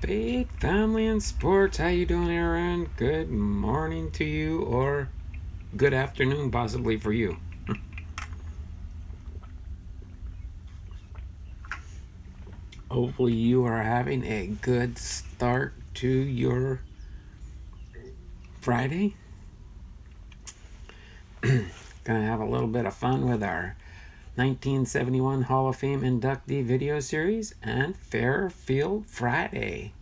Big family and sports. How you doing, Aaron? Good morning to you, or good afternoon, possibly for you. Hopefully, you are having a good start to your Friday. Gonna have a little bit of fun with our 1971 Hall of Fame inductee video series and Fairfield Friday.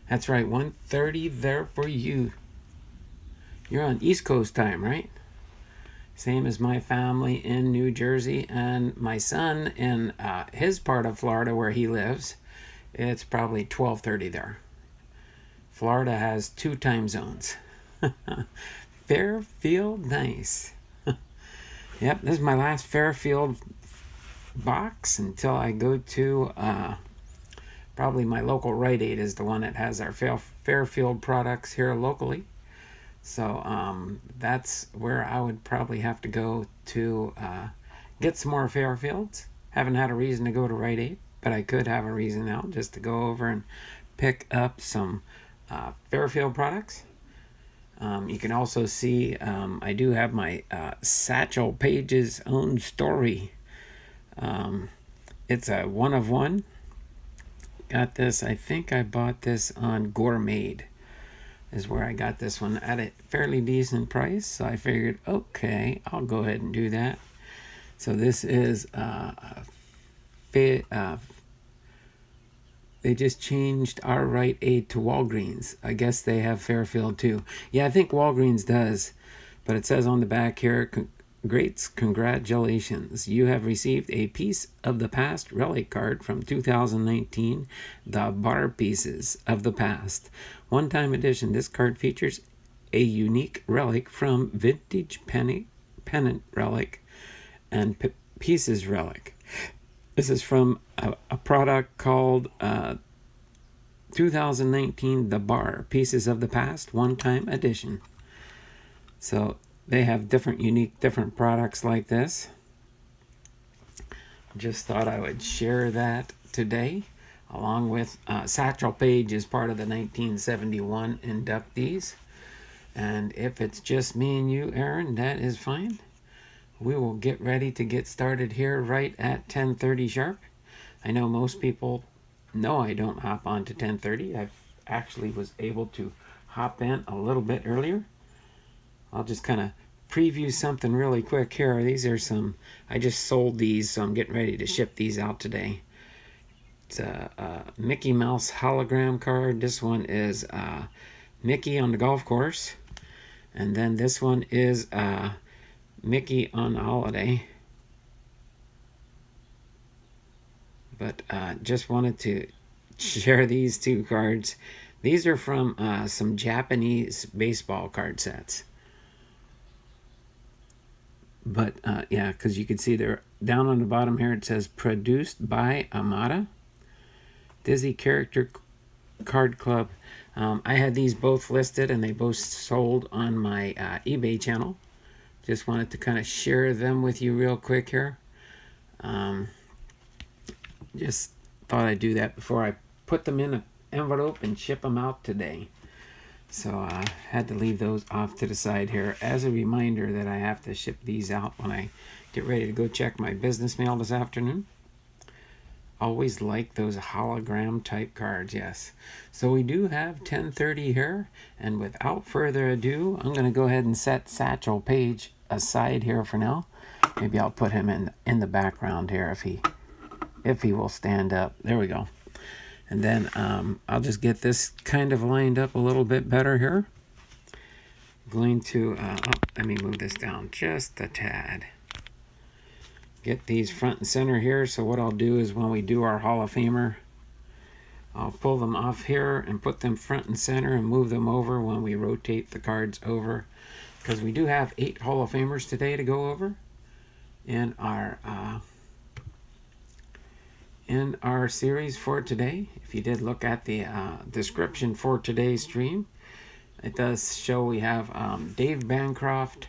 That's right, 1:30 there for you. You're on East Coast time, right? Same as my family in New Jersey, and my son in his part of Florida where he lives. It's probably 12:30 there. Florida has 2 time zones. Fairfield, nice. Yep, this is my last Fairfield box until I go to probably my local Rite Aid is the one that has our Fairfield products here locally. So that's where I would probably have to go to get some more Fairfields. Haven't had a reason to go to Rite Aid, but I could have a reason now just to go over and pick up some Fairfield products. You can also see I do have my Satchel Paige's own story. It's a 1 of 1. Got this, I think I bought this on Gourmet is where I got this one at a fairly decent price. So I figured, okay, I'll go ahead and do that. So this is they just changed our Rite Aid to Walgreens. I guess they have Fairfield too. Yeah, I think Walgreens does. But it says on the back here, greats, congratulations. You have received a Piece of the Past relic card from 2019, the Bar Pieces of the Past. One-time edition. This card features a unique relic from Vintage Pennant Relic and Pieces Relic. This is from a product called 2019 The Bar Pieces of the Past One-Time Edition. So they have different products like this. Just thought I would share that today, along with Satchel Paige is part of the 1971 inductees. And if it's just me and you, Aaron, that is fine. We will get ready to get started here right at 10:30 sharp. I know most people know I don't hop on to 10:30. I actually was able to hop in a little bit earlier. I'll just kind of preview something really quick here. These are some, I just sold these, so I'm getting ready to ship these out today. It's a Mickey Mouse hologram card. This one is Mickey on the golf course. And then this one is Mickey on holiday. But just wanted to share these 2 cards. These are from some Japanese baseball card sets. But yeah, because you can see they're down on the bottom here. It says produced by Amada. Disney Character Card Club. I had these both listed and they both sold on my eBay channel. Just wanted to kind of share them with you real quick here. Just thought I'd do that before I put them in an envelope and ship them out today. So I had to leave those off to the side here as a reminder that I have to ship these out when I get ready to go check my business mail this afternoon. Always like those hologram type cards, yes. So we do have 10:30 here, and without further ado, I'm going to go ahead and set Satchel Paige aside here for now. Maybe I'll put him in the background here if he will stand up. There we go. And then I'll just get this kind of lined up a little bit better here. I'm going to, let me move this down just a tad. Get these front and center here. So what I'll do is when we do our Hall of Famer, I'll pull them off here and put them front and center and move them over when we rotate the cards over. Because we do have 8 Hall of Famers today to go over in our series for today. If you did look at the description for today's stream, it does show we have Dave Bancroft,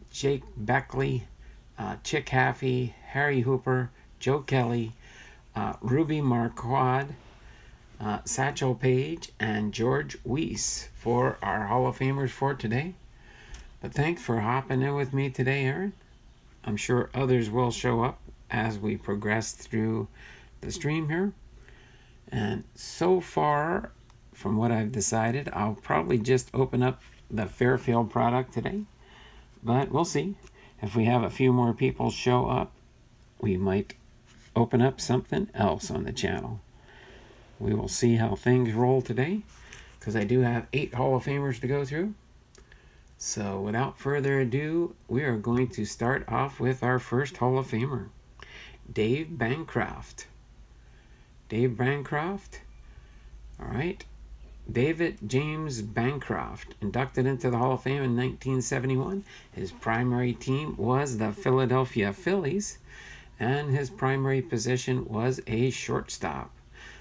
Jake Beckley, Chick Hafey, Harry Hooper, Joe Kelley, Ruby Marquardt, Satchel, Paige, and George Weiss for our Hall of Famers for today. But thanks for hopping in with me today, Aaron. I'm sure others will show up as we progress through the stream here. And so far, from what I've decided, I'll probably just open up the Fairfield product today. But we'll see. If we have a few more people show up, we might open up something else on the channel. We will see how things roll today, because I do have 8 Hall of Famers to go through. So without further ado, we are going to start off with our first Hall of Famer, Dave Bancroft. Dave Bancroft, all right. David James Bancroft, inducted into the Hall of Fame in 1971. His primary team was the Philadelphia Phillies, and his primary position was a shortstop.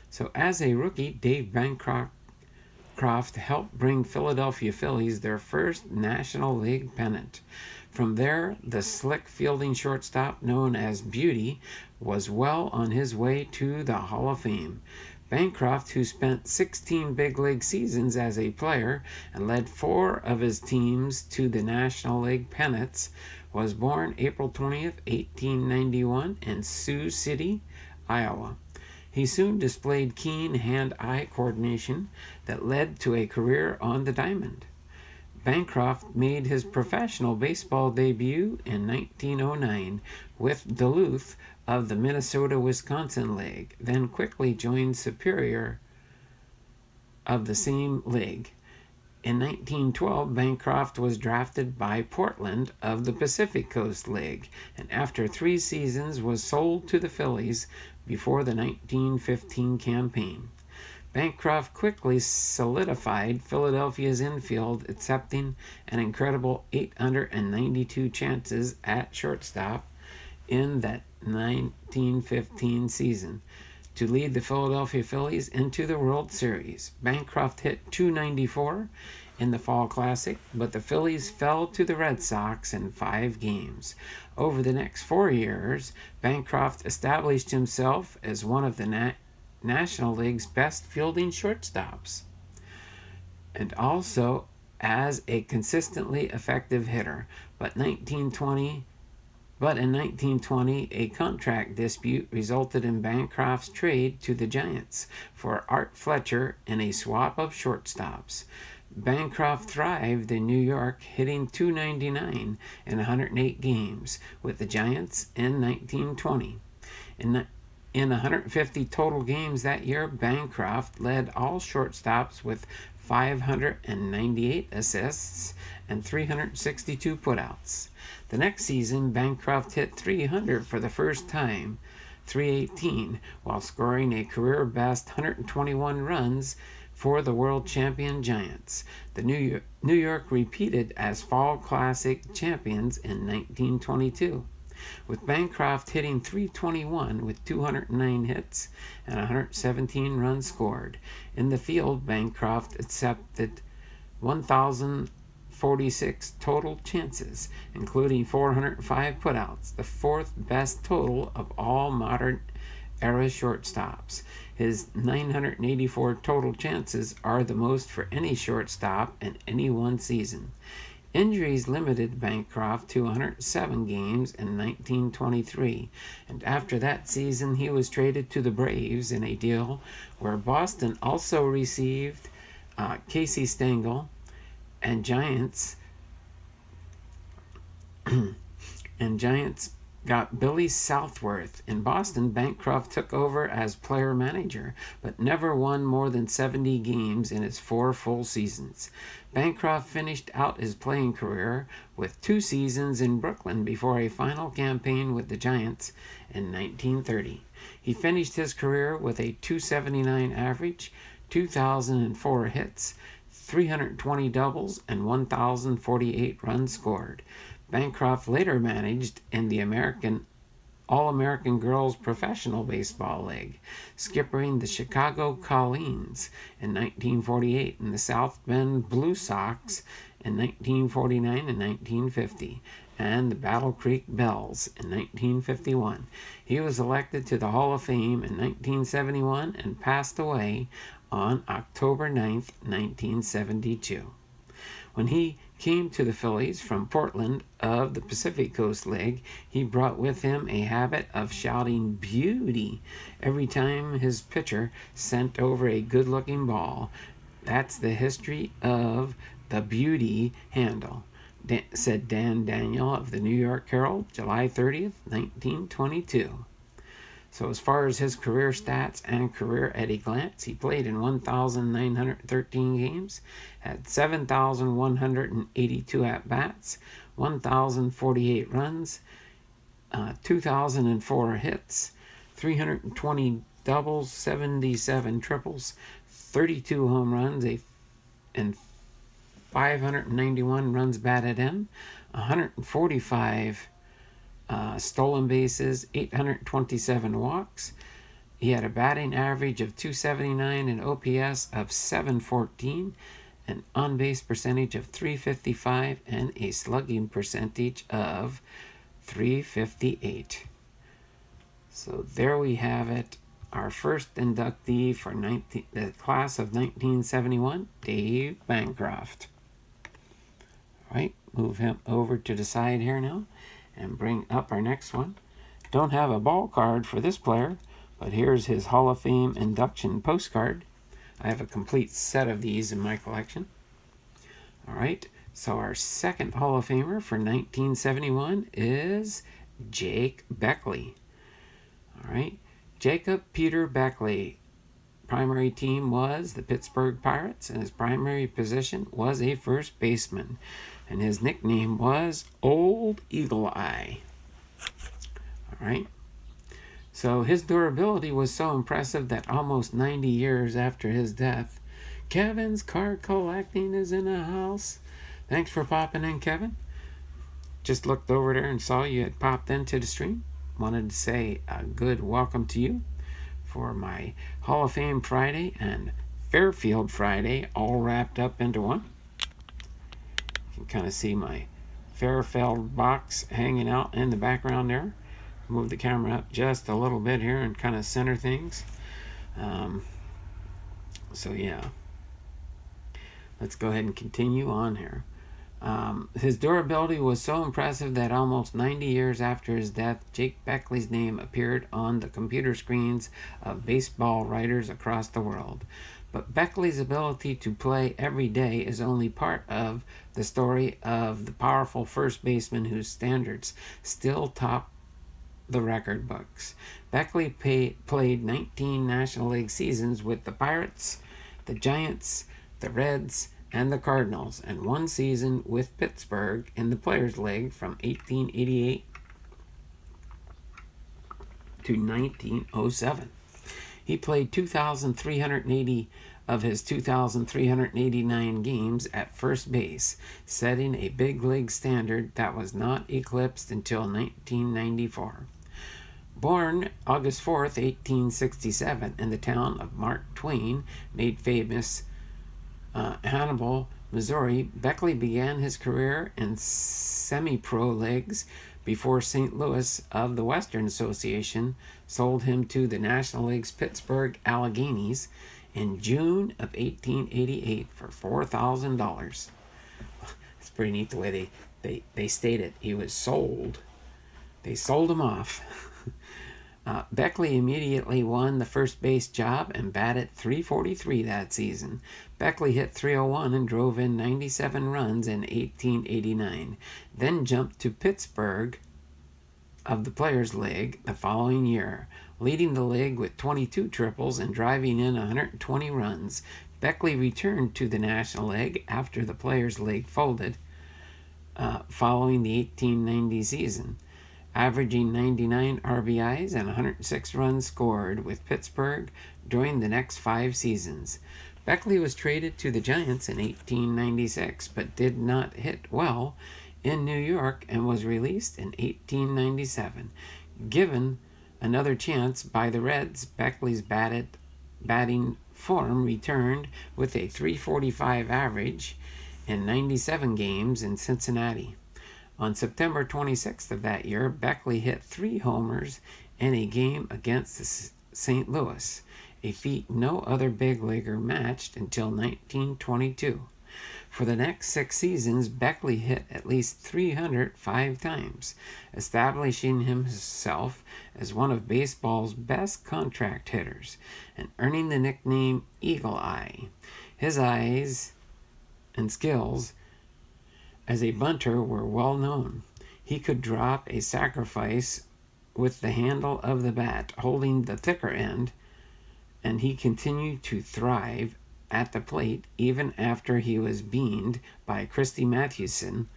So as a rookie, Dave Bancroft helped bring Philadelphia Phillies their first National League pennant. From there, the slick fielding shortstop known as Beauty was well on his way to the Hall of Fame. Bancroft, who spent 16 big league seasons as a player and led 4 of his teams to the National League pennants, was born April 20th, 1891 in Sioux City, Iowa. He soon displayed keen hand-eye coordination that led to a career on the diamond. Bancroft made his professional baseball debut in 1909 with Duluth of the Minnesota-Wisconsin League, then quickly joined Superior of the same league. In 1912, Bancroft was drafted by Portland of the Pacific Coast League, and after 3 seasons was sold to the Phillies before the 1915 campaign. Bancroft quickly solidified Philadelphia's infield, accepting an incredible 892 chances at shortstop in that 1915 season to lead the Philadelphia Phillies into the World Series. Bancroft hit .294 in the Fall Classic, but the Phillies fell to the Red Sox in 5 games. Over the next 4 years, Bancroft established himself as one of the National League's best fielding shortstops, and also as a consistently effective hitter. But in 1920, a contract dispute resulted in Bancroft's trade to the Giants for Art Fletcher in a swap of shortstops. Bancroft thrived in New York, hitting .299 in 108 games with the Giants in 1920. In 150 total games that year, Bancroft led all shortstops with 598 assists and 362 putouts. The next season, Bancroft hit .300 for the first time, .318, while scoring a career-best 121 runs for the world champion Giants. The New York repeated as Fall Classic champions in 1922. With Bancroft hitting .321 with 209 hits and 117 runs scored. In the field, Bancroft accepted 1,046 total chances, including 405 putouts, the 4th best total of all modern era shortstops. His 984 total chances are the most for any shortstop in any one season. Injuries limited Bancroft to 107 games in 1923, and after that season he was traded to the Braves in a deal where Boston also received Casey Stengel, and Giants got Billy Southworth. In Boston, Bancroft took over as player manager, but never won more than 70 games in his 4 full seasons. Bancroft finished out his playing career with 2 seasons in Brooklyn before a final campaign with the Giants in 1930. He finished his career with a .279 average, 2,004 hits, 320 doubles, and 1,048 runs scored. Bancroft later managed in the All-American Girls Professional Baseball League, skippering the Chicago Colleens in 1948 and the South Bend Blue Sox in 1949 and 1950, and the Battle Creek Bells in 1951. He was elected to the Hall of Fame in 1971 and passed away on October 9th, 1972. When he came to the Phillies from Portland of the Pacific Coast League, he brought with him a habit of shouting "beauty" every time his pitcher sent over a good-looking ball. That's the history of the beauty handle, said Dan Daniel of the New York Herald, July 30th, 1922. So as far as his career stats and career at a glance, he played in 1,913 games, had 7,182 at-bats, 1,048 runs, 2,004 hits, 320 doubles, 77 triples, 32 home runs, and 591 runs batted in, 145 stolen bases, 827 walks. He had a batting average of .279, an OPS of .714, an on-base percentage of .355, and a slugging percentage of .358. So there we have it. Our first inductee for the class of 1971, Dave Bancroft. All right, move him over to the side here now and bring up our next one. Don't have a ball card for this player, but here's his Hall of Fame induction postcard. I have a complete set of these in my collection. All right, so our second Hall of Famer for 1971 is Jake Beckley. All right, Jacob Peter Beckley. Primary team was the Pittsburgh Pirates, and his primary position was a first baseman, and his nickname was Old Eagle Eye. All right. So his durability was so impressive that almost 90 years after his death, Kevin's card collecting is in the house. Thanks for popping in, Kevin. Just looked over there and saw you had popped into the stream. Wanted to say a good welcome to you for my Hall of Fame Friday and Fairfield Friday all wrapped up into one. You can kind of see my Fairfield box hanging out in the background there. Move the camera up just a little bit here and kind of center things. So yeah, let's go ahead and continue on here. His durability was so impressive that almost 90 years after his death, Jake Beckley's name appeared on the computer screens of baseball writers across the world. But Beckley's ability to play every day is only part of the story of the powerful first baseman whose standards still top the record books. Beckley played 19 National League seasons with the Pirates, the Giants, the Reds, and the Cardinals, and one season with Pittsburgh in the Players' League from 1888 to 1907. He played 2,380 of his 2,389 games at first base, setting a big league standard that was not eclipsed until 1994. Born August 4th, 1867, in the town of Mark Twain, made famous Hannibal, Missouri, Beckley began his career in semi-pro leagues before St. Louis of the Western Association sold him to the National League's Pittsburgh Alleghenies in June of 1888 for $4,000. It's pretty neat the way they stated he was sold. They sold him off. Beckley immediately won the first base job and batted .343 that season. Beckley hit .301 and drove in 97 runs in 1889, then jumped to Pittsburgh of the Players' League the following year, leading the league with 22 triples and driving in 120 runs. Beckley returned to the National League after the Players' League folded following the 1890 season, averaging 99 RBIs and 106 runs scored with Pittsburgh during the next 5 seasons. Beckley was traded to the Giants in 1896, but did not hit well in New York and was released in 1897. Given another chance by the Reds, Beckley's batting form returned with a .345 average in 97 games in Cincinnati. On September 26th of that year, Beckley hit 3 homers in a game against the St. Louis, a feat no other big leaguer matched until 1922. For the next 6 seasons, Beckley hit at least 305 times, establishing himself as one of baseball's best contract hitters and earning the nickname Eagle Eye. His eyes and skills as a bunter were well known. He could drop a sacrifice with the handle of the bat holding the thicker end, and he continued to thrive at the plate even after he was beaned by Christy Mathewson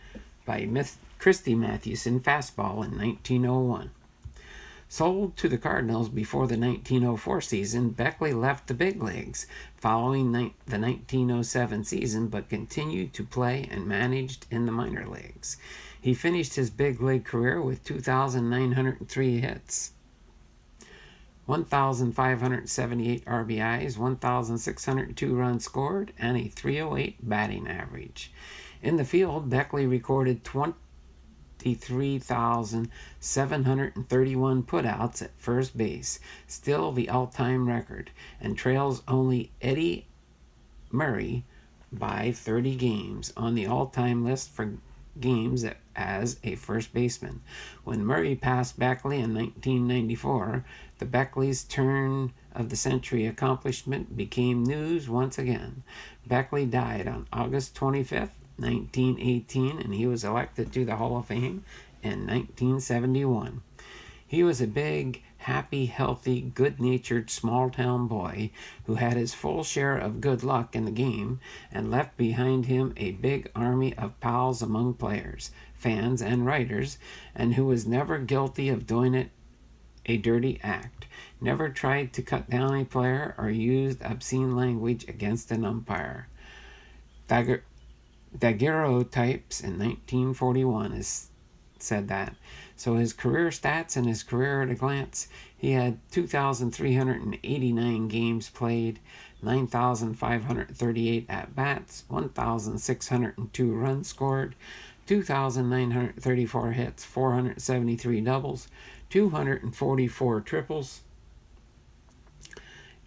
fastball in 1901. Sold to the Cardinals before the 1904 season, Beckley left the big leagues following the 1907 season, but continued to play and managed in the minor leagues. He finished his big league career with 2,903 hits, 1,578 RBIs, 1,602 runs scored, and a .308 batting average. In the field, Beckley recorded 23,731 putouts at first base, still the all-time record, and trails only Eddie Murray by 30 games on the all-time list for games as a first baseman. When Murray passed Beckley in 1994, the Beckley's turn of the century accomplishment became news once again. Beckley died on August 25th, 1918, and he was elected to the Hall of Fame in 1971. He was a big, happy, healthy, good-natured small-town boy who had his full share of good luck in the game and left behind him a big army of pals among players, fans, and writers, and who was never guilty of doing a dirty act, never tried to cut down a player or used obscene language against an umpire. Daguerreotypes in 1941 said that. So his career stats and his career at a glance: he had 2,389 games played, 9,538 at-bats, 1,602 runs scored, 2,934 hits, 473 doubles, 244 triples,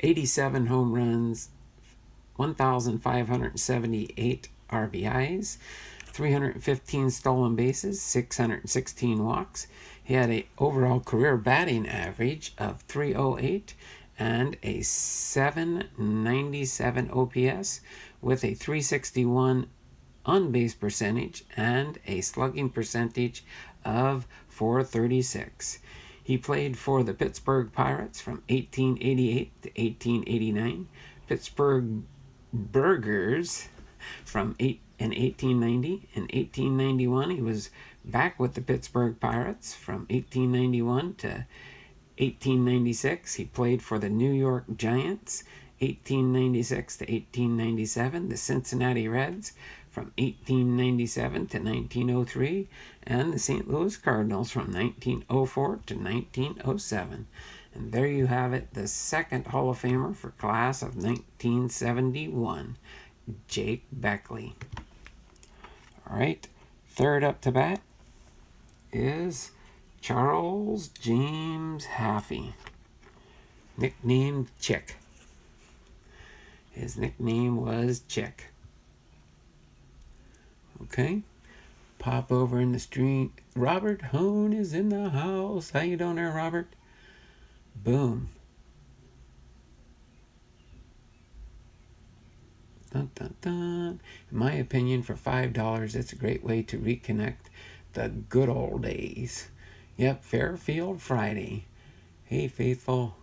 87 home runs, 1,578 RBIs, 315 stolen bases, 616 walks. He had an overall career batting average of .308 and a .797 OPS with a .361 on-base percentage and a slugging percentage of .436. He played for the Pittsburgh Pirates from 1888 to 1889, Pittsburgh Burgers in 1890. In 1891, he was back with the Pittsburgh Pirates from 1891 to 1896. He played for the New York Giants, 1896 to 1897, the Cincinnati Reds from 1897 to 1903, and the St. Louis Cardinals from 1904 to 1907. And there you have it, the second Hall of Famer for class of 1971, Jake Beckley. All right, third up to bat is Charles James Hafey, nicknamed Chick. His nickname was Chick. Okay, pop over in the street. Robert Hone is in the house. How you doing there, Robert? Boom. Dun, dun, dun. In my opinion, for $5, it's a great way to reconnect the good old days. Yep, Fairfield Friday. Hey, faithful.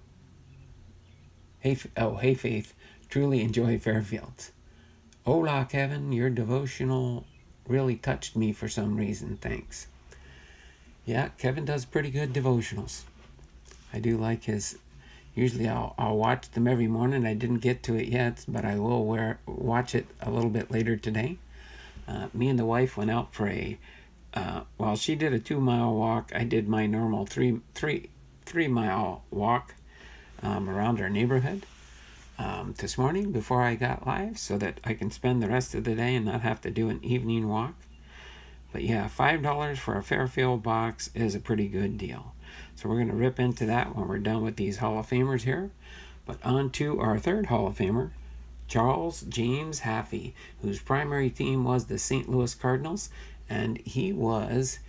Hey, Faith. Truly enjoy Fairfields. Hola, Kevin. Your devotional really touched me for some reason. Thanks. Yeah, Kevin does pretty good devotionals. I do like his. Usually I'll watch them every morning. I didn't get to it yet, but I will watch it a little bit later today. Me and the wife went out for well, she did a 2-mile walk. I did my normal 3-mile walk around our neighborhood this morning before I got live, so that I can spend the rest of the day and not have to do an evening walk. But yeah, $5 for a Fairfield box is a pretty good deal. So we're going to rip into that when we're done with these Hall of Famers here. But on to our third Hall of Famer, Charles James Hafey, whose primary team was the St. Louis Cardinals, and he was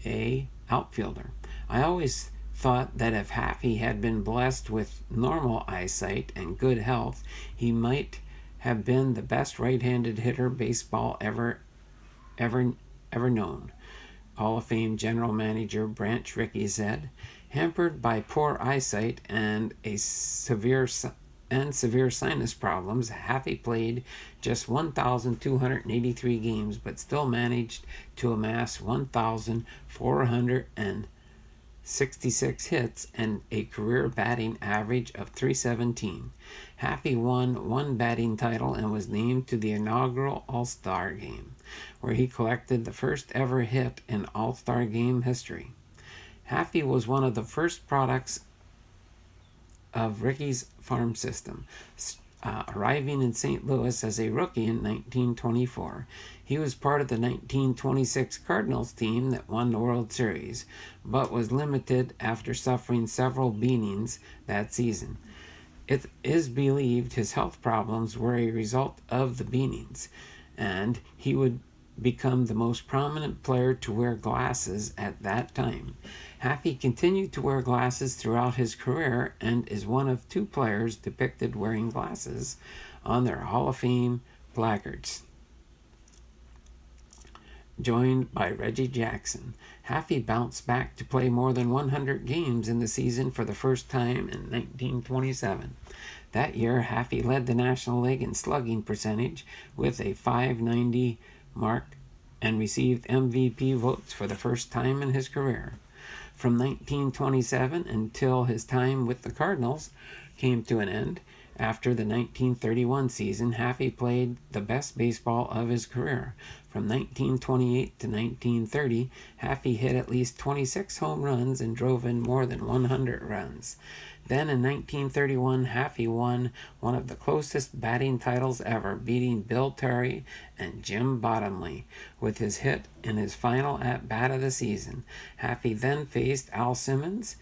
a outfielder. I always thought that if Hafey had been blessed with normal eyesight and good health, he might have been the best right-handed hitter baseball ever known. Hall of Fame general manager Branch Rickey said, hampered by poor eyesight and severe sinus problems, Hafey played just 1,283 games, but still managed to amass 1,466 hits and a career batting average of .317. Hafey won one batting title and was named to the inaugural All-Star Game, where he collected the first ever hit in All-Star Game history. Hafey was one of the first products of Rickey's farm system, arriving in St. Louis as a rookie in 1924. He was part of the 1926 Cardinals team that won the World Series, but was limited after suffering several beatings that season. It is believed his health problems were a result of the beatings, and he would become the most prominent player to wear glasses at that time. Hafey continued to wear glasses throughout his career and is one of two players depicted wearing glasses on their Hall of Fame placards, joined by Reggie Jackson. Hafey bounced back to play more than 100 games in the season for the first time in 1927. That year, Hafey led the National League in slugging percentage with a .590 mark and received MVP votes for the first time in his career. From 1927 until his time with the Cardinals came to an end, after the 1931 season, Hafey played the best baseball of his career. From 1928 to 1930, Hafey hit at least 26 home runs and drove in more than 100 runs. Then in 1931, Hafey won one of the closest batting titles ever, beating Bill Terry and Jim Bottomley with his hit in his final at-bat of the season. Hafey then faced Al Simmons,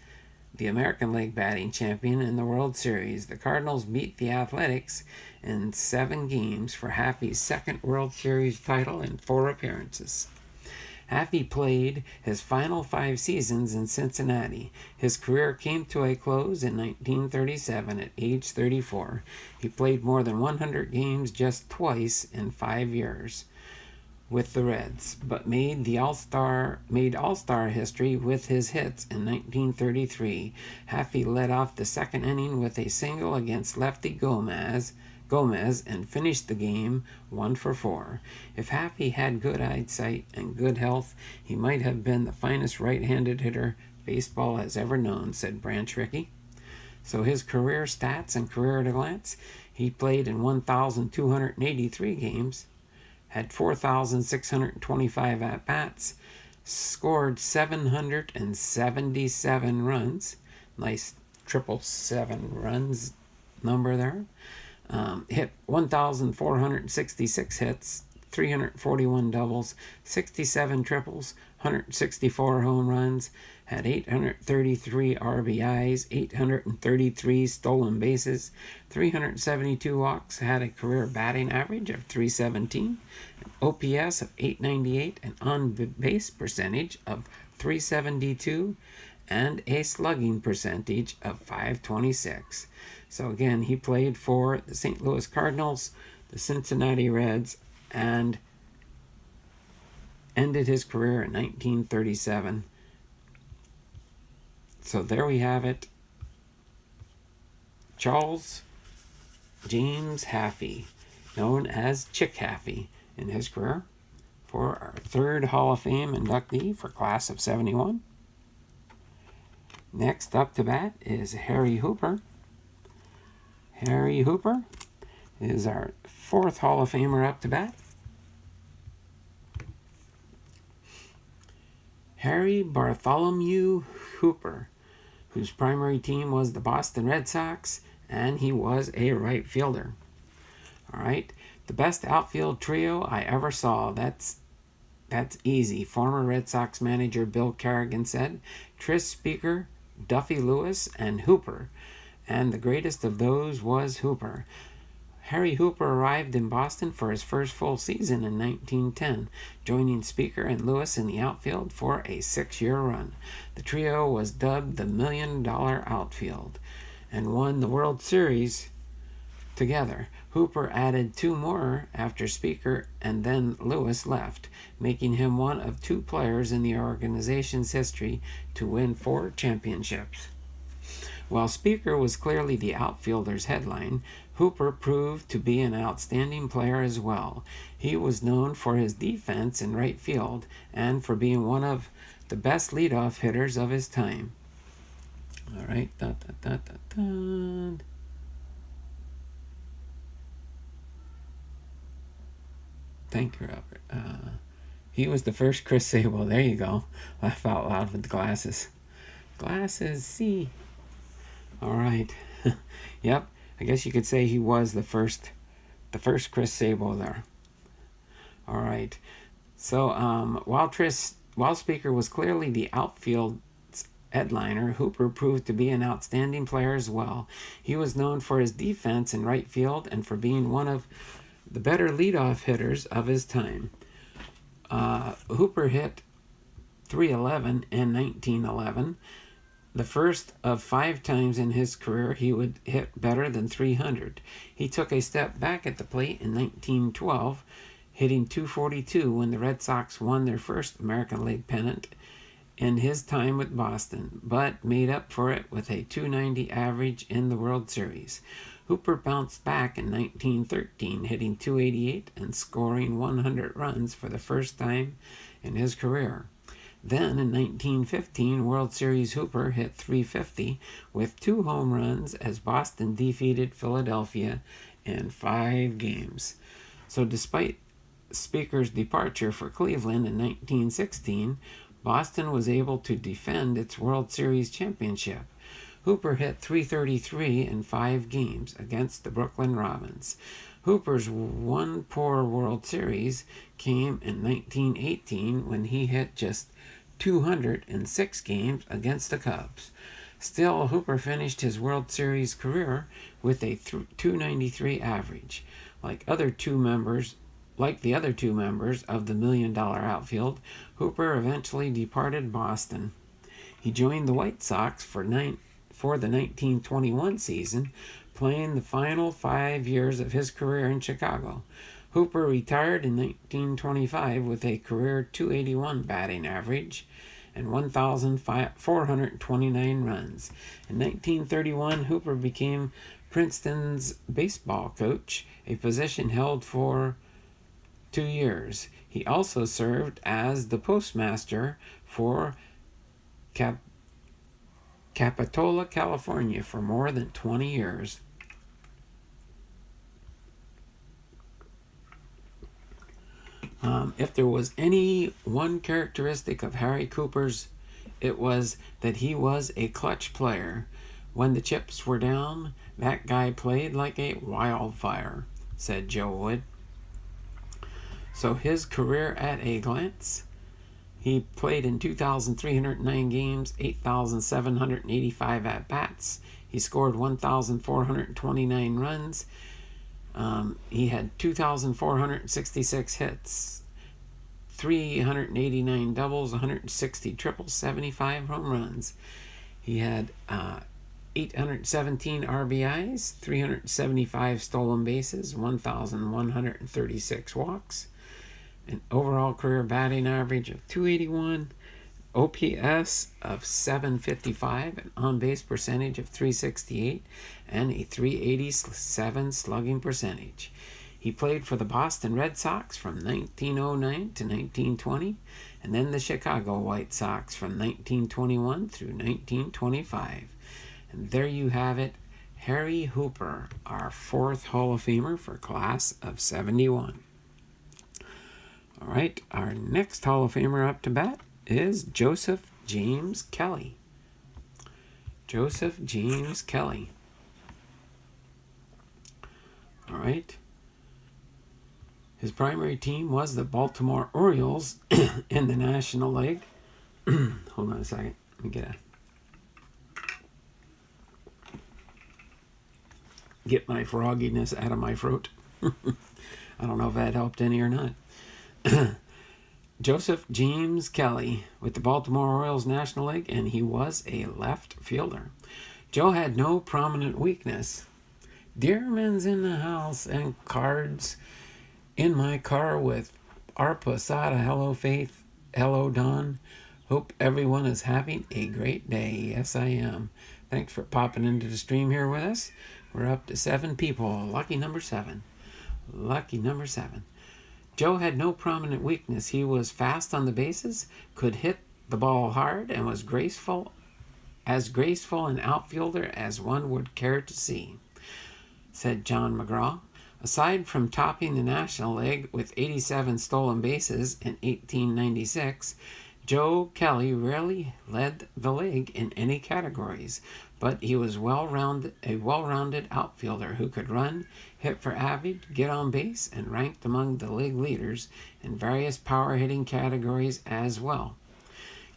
the American League batting champion, in the World Series. The Cardinals beat the Athletics in 7 games for Hafey's second World Series title in 4 appearances. Hafey played his final 5 seasons in Cincinnati. His career came to a close in 1937 at age 34. He played more than 100 games just twice in 5 years with the Reds, but made All-Star history with his hits in 1933. Hafey led off the second inning with a single against lefty Gomez and finished the game 1-for-4. If Hafey had good eyesight and good health, he might have been the finest right-handed hitter baseball has ever known, said Branch Rickey. So his career stats and career at a glance: he played in 1,283 games, had 4,625 at-bats, scored 777 runs, nice 777 runs number there, hit 1,466 hits, 341 doubles, 67 triples, 164 home runs, had 833 RBIs, 833 stolen bases, 372 walks, had a career batting average of .317, an OPS of .898, an on-base percentage of .372, and a slugging percentage of .526. So again, he played for the St. Louis Cardinals, the Cincinnati Reds, and ended his career in 1937. So there we have it. Charles James Hafey, known as Chick Hafey in his career, for our third Hall of Fame inductee for class of 71. Next up to bat is Harry Hooper. Harry Hooper is our fourth Hall of Famer up to bat. Harry Bartholomew Hooper, whose primary team was the Boston Red Sox, and he was a right fielder. All right, the best outfield trio I ever saw. That's That's easy. Former Red Sox manager Bill Kerrigan said, Tris Speaker, Duffy Lewis, and Hooper. And the greatest of those was Hooper. Harry Hooper arrived in Boston for his first full season in 1910, joining Speaker and Lewis in the outfield for a 6-year run. The trio was dubbed the $1 Million Outfield and won the World Series together. Hooper added 2 more after Speaker and then Lewis left, making him one of 2 players in the organization's history to win 4 championships. While Speaker was clearly the outfielder's headline, Hooper proved to be an outstanding player as well. He was known for his defense in right field and for being one of the best leadoff hitters of his time. All right. Thank you, Robert. He was the first Chris Sable. There you go. Laugh out loud with the glasses. Glasses, see. All right. Yep. I guess you could say he was the first Chris Sable there. All right. So while Speaker was clearly the outfield headliner, Hooper proved to be an outstanding player as well. He was known for his defense in right field and for being one of the better leadoff hitters of his time. Hooper hit .311 in 1911. The first of 5 times in his career he would hit better than .300. He took a step back at the plate in 1912, hitting .242 when the Red Sox won their first American League pennant in his time with Boston, but made up for it with a .290 average in the World Series. Hooper bounced back in 1913, hitting .288 and scoring 100 runs for the first time in his career. Then, in 1915, World Series Hooper hit .350 with 2 home runs as Boston defeated Philadelphia in 5 games. So despite Speaker's departure for Cleveland in 1916, Boston was able to defend its World Series championship. Hooper hit .333 in 5 games against the Brooklyn Robins. Hooper's one poor World Series came in 1918 when he hit just .200 in 6 games against the Cubs. Still, Hooper finished his World Series career with a .293 average. Like the other two members of the $1 Million Outfield, Hooper eventually departed Boston. He joined the White Sox for the 1921 season, playing the final 5 years of his career in Chicago. Hooper retired in 1925 with a career .281 batting average and 1,429 runs. In 1931, Hooper became Princeton's baseball coach, a position held for 2 years. He also served as the postmaster for Capitola, California for more than 20 years. If there was any one characteristic of Harry Cooper's, it was that he was a clutch player. When the chips were down, that guy played like a wildfire, said Joe Wood. So his career at a glance: he played in 2,309 games, 8,785 at-bats. He scored 1,429 runs. He had 2,466 hits, 389 doubles, 160 triples, 75 home runs. He had 817 RBIs, 375 stolen bases, 1,136 walks, an overall career batting average of .281, OPS of .755, an on-base percentage of .368, and a .387 slugging percentage. He played for the Boston Red Sox from 1909 to 1920, and then the Chicago White Sox from 1921 through 1925. And there you have it, Harry Hooper, our 4th Hall of Famer for class of 71. All right, our next Hall of Famer up to bat is Joseph James Kelley. Joseph James Kelley. All right. His primary team was the Baltimore Orioles in the National League. Hold on a second. Let me get my frogginess out of my throat. I don't know if that helped any or not. Joseph James Kelley with the Baltimore Orioles National League, and he was a left fielder. Joe had no prominent weakness. Dearman's in the house and cards in my car with our Posada. Hello, Faith. Hello, Don. Hope everyone is having a great day. Yes, I am. Thanks for popping into the stream here with us. We're up to 7 people. Lucky number 7. Lucky number 7. Joe had no prominent weakness. He was fast on the bases, could hit the ball hard, and was graceful an outfielder as one would care to see, said John McGraw. Aside from topping the National League with 87 stolen bases in 1896, Joe Kelley rarely led the league in any categories, but he was a well-rounded outfielder who could run, hit for average, get on base, and ranked among the league leaders in various power-hitting categories as well.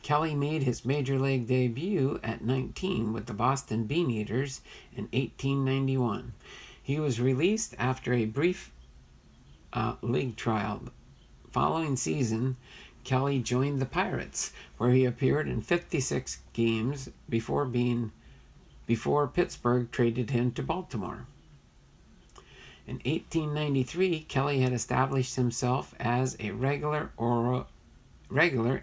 Kelley made his major league debut at 19 with the Boston Beaneaters in 1891. He was released after a brief league trial. Following season, Kelley joined the Pirates, where he appeared in 56 games before Pittsburgh traded him to Baltimore. In 1893, Kelley had established himself as a regular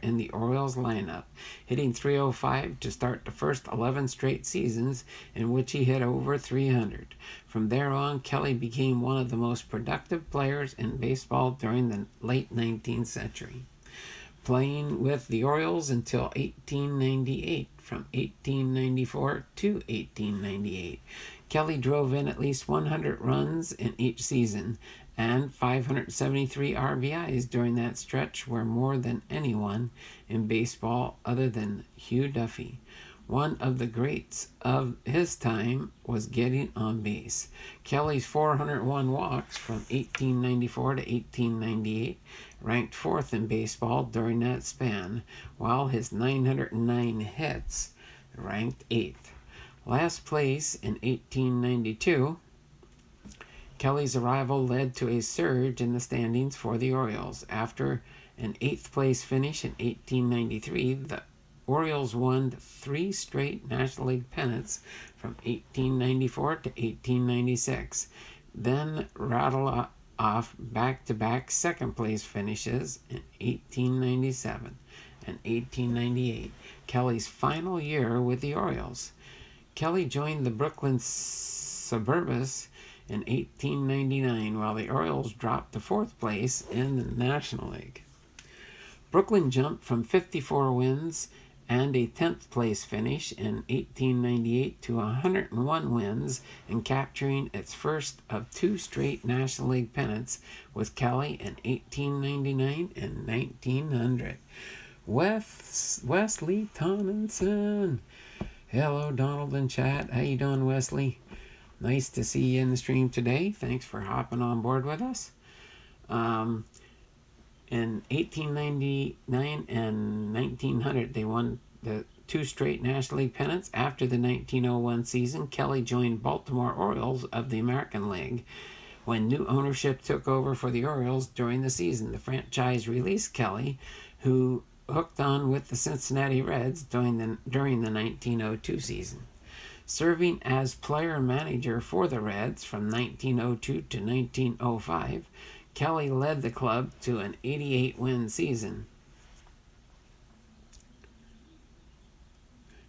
in the Orioles lineup, hitting .305 to start the first 11 straight seasons in which he hit over .300. From there on, Kelley became one of the most productive players in baseball during the late 19th century, playing with the Orioles until 1898. From 1894 to 1898, Kelley drove in at least 100 runs in each season, and 573 RBIs during that stretch were more than anyone in baseball other than Hugh Duffy. One of the greats of his time was getting on base. Kelley's 401 walks from 1894 to 1898 ranked 4th in baseball during that span, while his 909 hits ranked 8th. Last place in 1892, Kelley's arrival led to a surge in the standings for the Orioles. After an 8th place finish in 1893, the Orioles won 3 straight National League pennants from 1894 to 1896, then rattled off back-to-back second-place finishes in 1897 and 1898, Kelley's final year with the Orioles. Kelley joined the Brooklyn Suburbs in 1899, while the Orioles dropped to 4th place in the National League. Brooklyn jumped from 54 wins and a 10th place finish in 1898 to 101 wins and capturing its first of 2 straight National League pennants with Kelley in 1899 and 1900. Wesley Tomlinson. Hello, Donald and chat. How you doing, Wesley? Nice to see you in the stream today. Thanks for hopping on board with us. In 1899 and 1900, they won the 2 straight National League pennants. After the 1901 season, Kelley joined Baltimore Orioles of the American League. When new ownership took over for the Orioles during the season, the franchise released Kelley, who hooked on with the Cincinnati Reds during the 1902 season. Serving as player-manager for the Reds from 1902 to 1905, Kelley led the club to an 88-win season.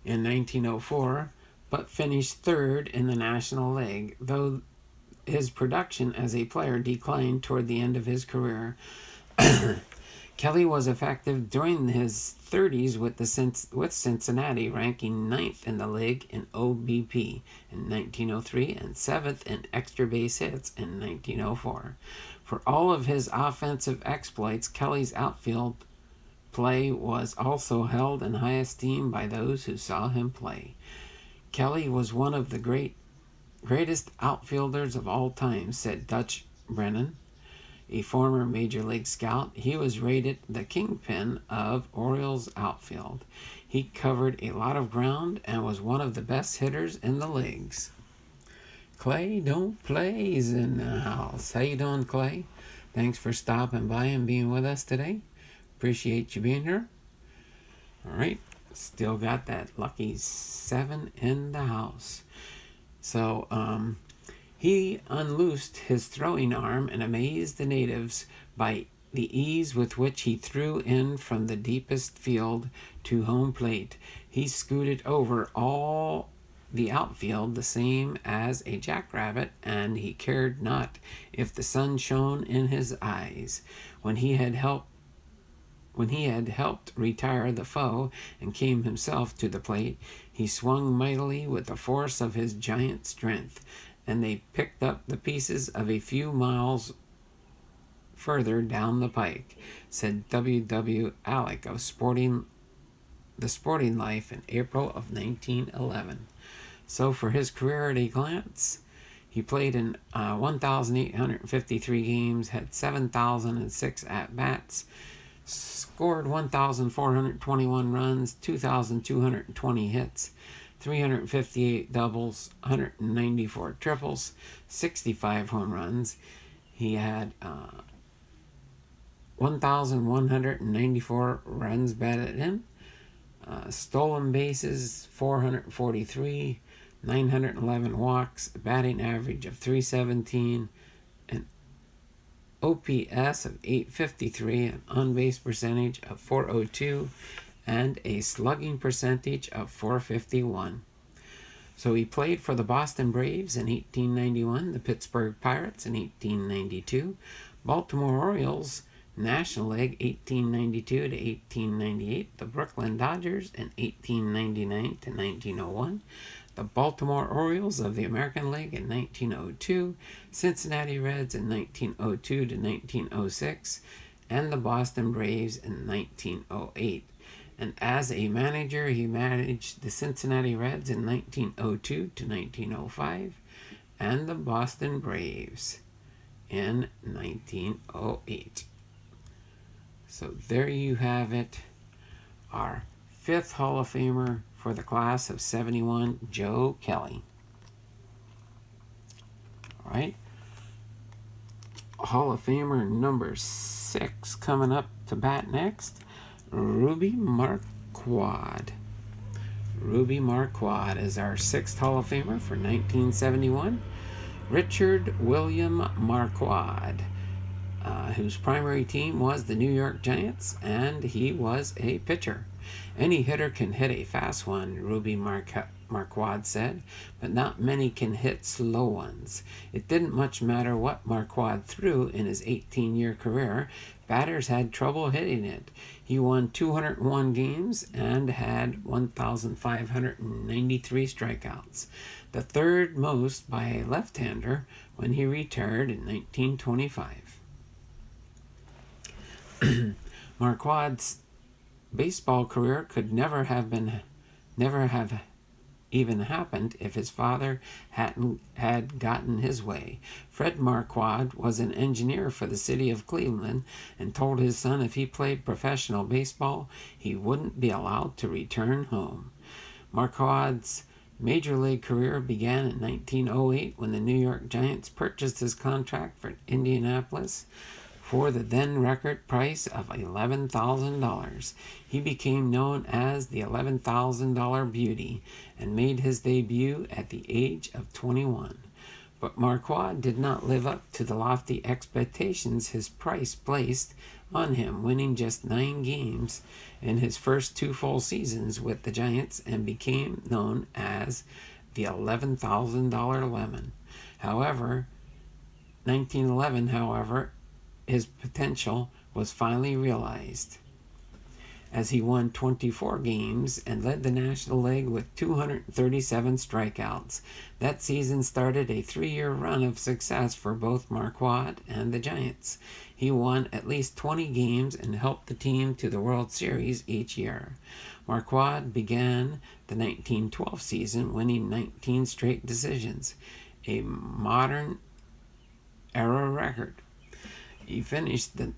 In 1904, but finished 3rd in the National League, though his production as a player declined toward the end of his career. Kelley was effective during his 30s with Cincinnati, ranking 9th in the league in OBP in 1903 and 7th in extra base hits in 1904. For all of his offensive exploits, Kelley's outfield play was also held in high esteem by those who saw him play. Kelley was one of the greatest outfielders of all time, said Dutch Brennan. A former Major League scout, he was rated the kingpin of Orioles outfield. He covered a lot of ground and was one of the best hitters in the leagues. Clay Don't Play is in the house. How you doing, Clay? Thanks for stopping by and being with us today. Appreciate you being here. All right. Still got that lucky 7 in the house. So, he unloosed his throwing arm and amazed the natives by the ease with which he threw in from the deepest field to home plate. He scooted over all the outfield the same as a jackrabbit, and he cared not if the sun shone in his eyes. When he had helped retire the foe and came himself to the plate, he swung mightily with the force of his giant strength, and they picked up the pieces of a few miles further down the pike, said W. Alec of The Sporting Life in April of 1911. So for his career at a glance, he played in 1,853 games, had 7,006 at-bats, scored 1,421 runs, 2,220 hits, 358 doubles, 194 triples, 65 home runs. He had 1,194 runs batted in, stolen bases 443, 911 walks, a batting average of 317, an OPS of 853, an on-base percentage of 402, and a slugging percentage of 451. So he played for the Boston Braves in 1891, the Pittsburgh Pirates in 1892, Baltimore Orioles, National League 1892 to 1898, the Brooklyn Dodgers in 1899 to 1901, the Baltimore Orioles of the American League in 1902, Cincinnati Reds in 1902 to 1906, and the Boston Braves in 1908. And as a manager, he managed the Cincinnati Reds in 1902 to 1905, and the Boston Braves in 1908. So there you have it, our 5th Hall of Famer for the class of 71, Joe Kelley. All right. Hall of Famer number 6 coming up to bat next, Ruby Marquardt. Ruby Marquardt is our 6th Hall of Famer for 1971. Richard William Marquardt, whose primary team was the New York Giants, and he was a pitcher. Any hitter can hit a fast one, Ruby Marquardt said, but not many can hit slow ones. It didn't much matter what Marquardt threw in his 18-year career. Batters had trouble hitting it. He won 201 games and had 1,593 strikeouts, the third most by a left-hander when he retired in 1925. Marquardt's baseball career could never have even happened if his father had gotten his way. Fred Marquardt was an engineer for the city of Cleveland and told his son if he played professional baseball, he wouldn't be allowed to return home. Marquardt's major league career began in 1908 when the New York Giants purchased his contract for Indianapolis for the then record price of $11,000. He became known as the $11,000 Beauty and made his debut at the age of 21. But Marquardt did not live up to the lofty expectations his price placed on him, winning just 9 games in his first 2 full seasons with the Giants and became known as the $11,000 Lemon. However, 1911, his potential was finally realized as he won 24 games and led the National League with 237 strikeouts. That season started a 3-year run of success for both Marquardt and the Giants. He won at least 20 games and helped the team to the World Series each year. Marquardt began the 1912 season winning 19 straight decisions, a modern era record. He finished the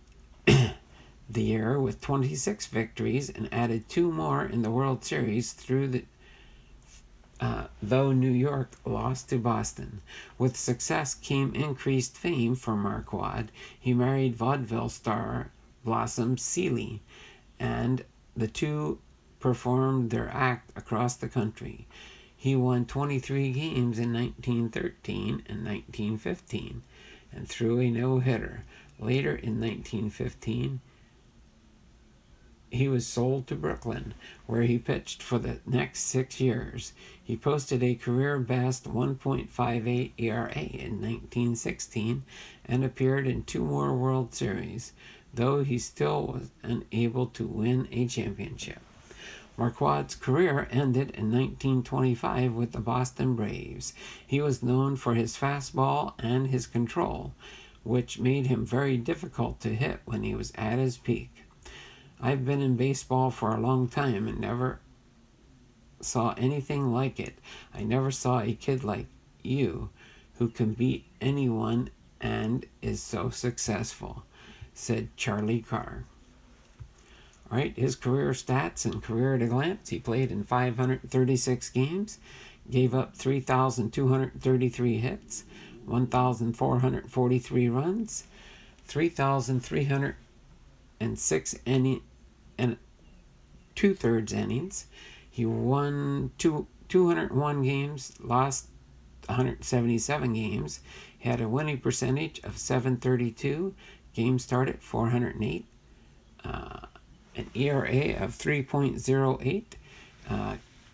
year with 26 victories and added 2 more in the World Series though New York lost to Boston. With success came increased fame for Marquard. He married vaudeville star Blossom Seeley, and the two performed their act across the country. He won 23 games in 1913 and 1915 and threw a no-hitter. Later in 1915, he was sold to Brooklyn, where he pitched for the next 6 years. He posted a career-best 1.58 ERA in 1916 and appeared in 2 more World Series, though he still was unable to win a championship. Marquard's career ended in 1925 with the Boston Braves. He was known for his fastball and his control, which made him very difficult to hit when he was at his peak. I've been in baseball for a long time and never saw anything like it. I never saw a kid like you who can beat anyone and is so successful, said Charlie Carr. All right, his career stats and career at a glance. He played in 536 games, gave up 3,233 hits, 1,443 runs, 3,306 and 2/3 innings. He won 201 games, lost 177 games. He had a winning percentage of .732, games started 408, an ERA of 3.08,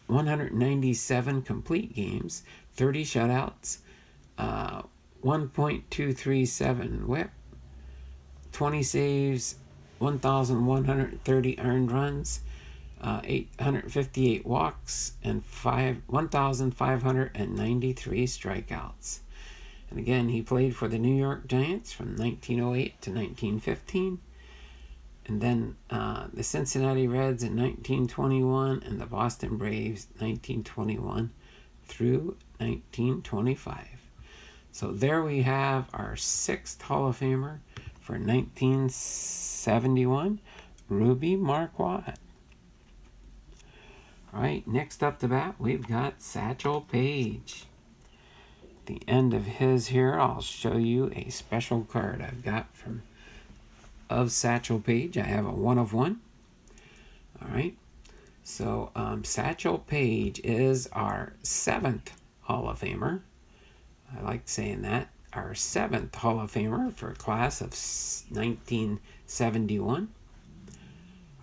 197 complete games, 30 shutouts, 1.237 WHIP, 20 saves, 1,130 earned runs, 858 walks, and 1,593 strikeouts. And again, he played for the New York Giants from 1908 to 1915, and then the Cincinnati Reds in 1921, and the Boston Braves 1921 through 1925. So there we have our 6th Hall of Famer for 1971, Ruby Marquard. All right, next up to bat, we've got Satchel Paige. At the end of his here, I'll show you a special card I've got of Satchel Paige. I have a 1 of 1. All right, so Satchel Paige is our 7th Hall of Famer. I like saying that. Our 7th Hall of Famer for class of 1971.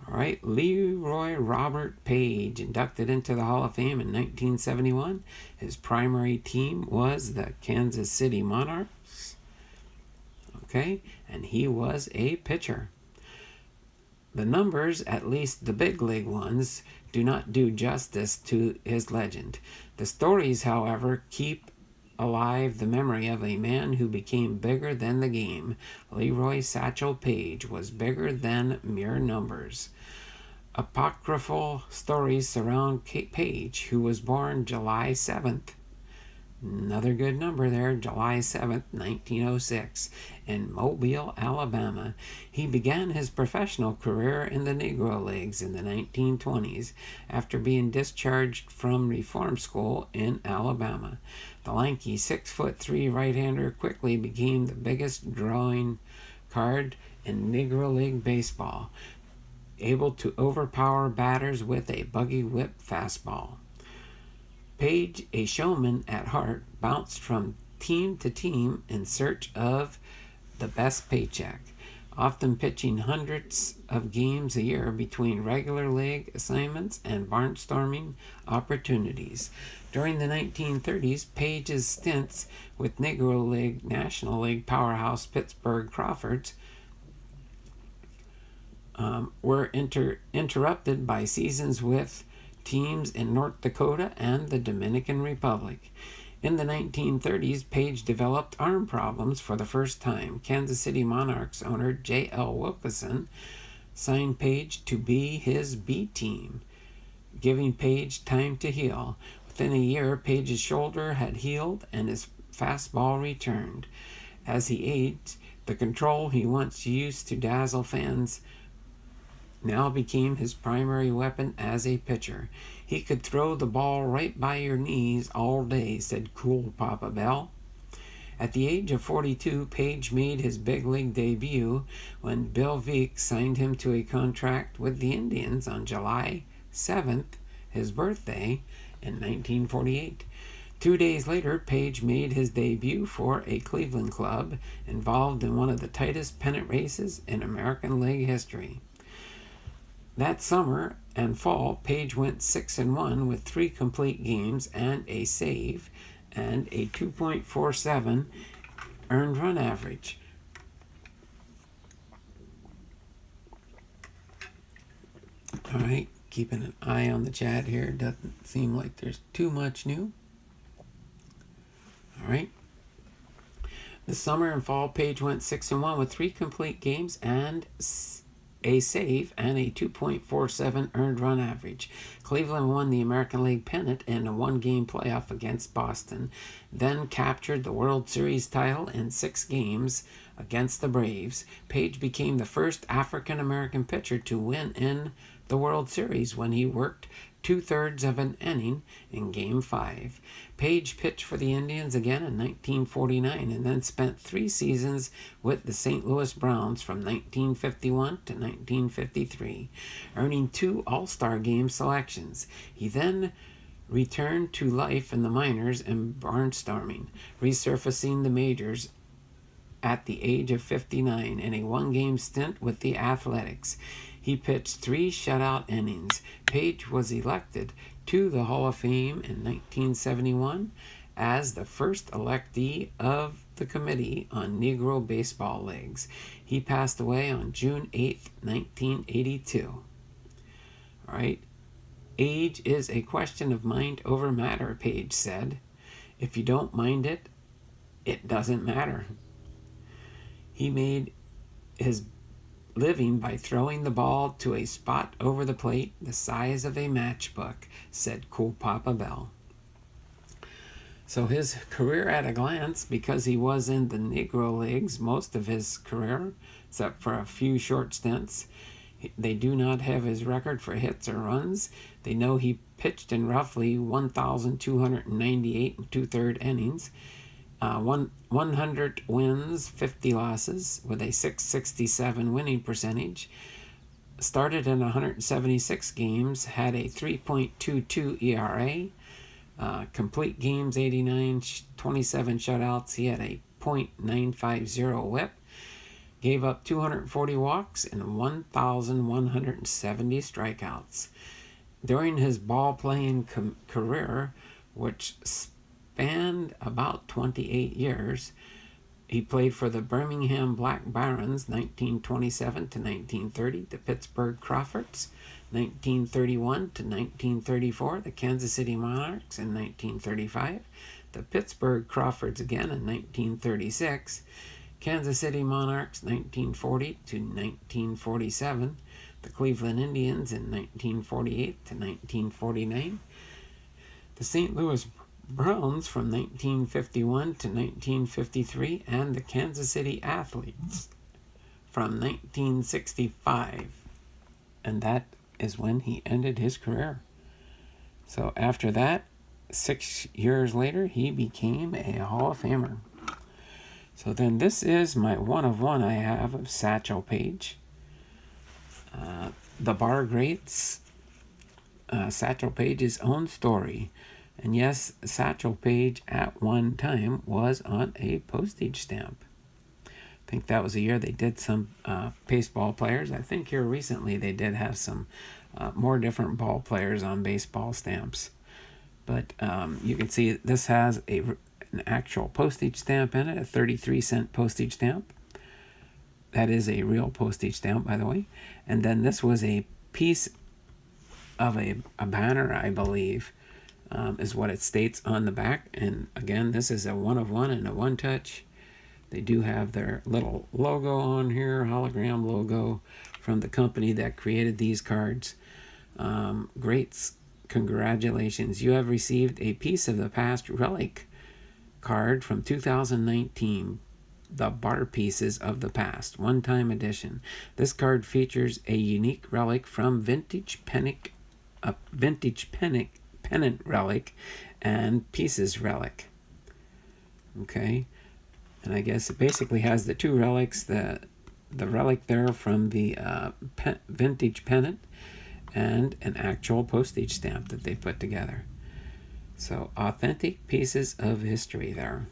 All right, Leroy Robert Paige, inducted into the Hall of Fame in 1971. His primary team was the Kansas City Monarchs. Okay, and he was a pitcher. The numbers, at least the big league ones, do not do justice to his legend. The stories, however, keep alive the memory of a man who became bigger than the game. Leroy Satchel Paige was bigger than mere numbers. Apocryphal stories surround Paige, who was born July 7th. Another good number there, July 7th, 1906, in Mobile, Alabama. He began his professional career in the Negro Leagues in the 1920s after being discharged from reform school in Alabama. The lanky 6'3" right-hander quickly became the biggest drawing card in Negro League baseball, able to overpower batters with a buggy whip fastball. Paige, a showman at heart, bounced from team to team in search of the best paycheck, often pitching hundreds of games a year between regular league assignments and barnstorming opportunities. During the 1930s, Paige's stints with Negro League National League powerhouse Pittsburgh Crawfords were interrupted by seasons with teams in North Dakota and the Dominican Republic. In the 1930s, Paige developed arm problems for the first time. Kansas City Monarchs owner J.L. Wilkinson signed Paige to be his B team, giving Paige time to heal. Within a year, Paige's shoulder had healed and his fastball returned. As he aged, The control he once used to dazzle fans now became his primary weapon as a pitcher. He could throw the ball right by your knees all day, said Cool Papa Bell. At the age of 42, Paige made his big league debut when Bill Veeck signed him to a contract with the Indians on July 7th, his birthday, in 1948. 2 days later, Paige made his debut for a Cleveland club involved in one of the tightest pennant races in American League history. That summer and fall, Paige went 6-1 with 3 complete games and a save and a 2.47 earned run average. All right, keeping an eye on the chat here. Doesn't seem like there's too much new. All right. This summer and fall, Paige went 6-1 with 3 complete games and a save and a 2.47 earned run average. Cleveland won the American League pennant in a 1-game playoff against Boston, then captured the World Series title in 6 games against the Braves. Paige became the first African-American pitcher to win in the World Series when he worked 2/3 of an inning in Game 5. Paige pitched for the Indians again in 1949 and then spent 3 seasons with the St. Louis Browns from 1951 to 1953, earning 2 All-Star Game selections. He then returned to life in the minors and barnstorming, resurfacing the majors at the age of 59 in a 1-game stint with the Athletics. He pitched 3 shutout innings. Paige was elected to the Hall of Fame in 1971 as the first electee of the Committee on Negro Baseball Leagues. He passed away on June 8, 1982. All right. Age is a question of mind over matter, Paige said. If you don't mind it, it doesn't matter. He made his living by throwing the ball to a spot over the plate the size of a matchbook, said Cool Papa Bell. So his career at a glance, because he was in the Negro Leagues most of his career, except for a few short stints. They do not have his record for hits or runs. They know he pitched in roughly 1,298 and 2/3 innings. 100 wins, 50 losses, with a .667 winning percentage. Started in 176 games, had a 3.22 ERA. Complete games 89, 27 shutouts. He had a .950 whip. Gave up 240 walks and 1,170 strikeouts. During his ball-playing career, which spanned about 28 years. He played for the Birmingham Black Barons 1927 to 1930, the Pittsburgh Crawfords 1931 to 1934, the Kansas City Monarchs in 1935, the Pittsburgh Crawfords again in 1936, Kansas City Monarchs 1940 to 1947, the Cleveland Indians in 1948 to 1949, the St. Louis Browns from 1951 to 1953, and the Kansas City Athletes from 1965. And that is when he ended his career. So after that, 6 years later, he became a Hall of Famer. So then this is my 1-of-1 I have of Satchel Paige. The Bar Greats, Satchel Paige's own story. And yes, Satchel Paige at one time was on a postage stamp. I think that was the year they did some baseball players. I think here recently they did have some more different ball players on baseball stamps. But you can see this has an actual postage stamp in it, a 33-cent postage stamp. That is a real postage stamp, by the way. And then this was a piece of a banner, I believe, is what it states on the back. And again, this is a 1-of-1 and a one-touch. They do have their little logo on here, hologram logo from the company that created these cards. Greats, congratulations. You have received a piece of the past relic card from 2019. the bar pieces of the past, one-time edition. This card features a unique relic from vintage pennant relic and pieces relic. Okay, and I guess it basically has the two relics, the relic there from the vintage pennant and an actual postage stamp that they put together. So authentic pieces of history there.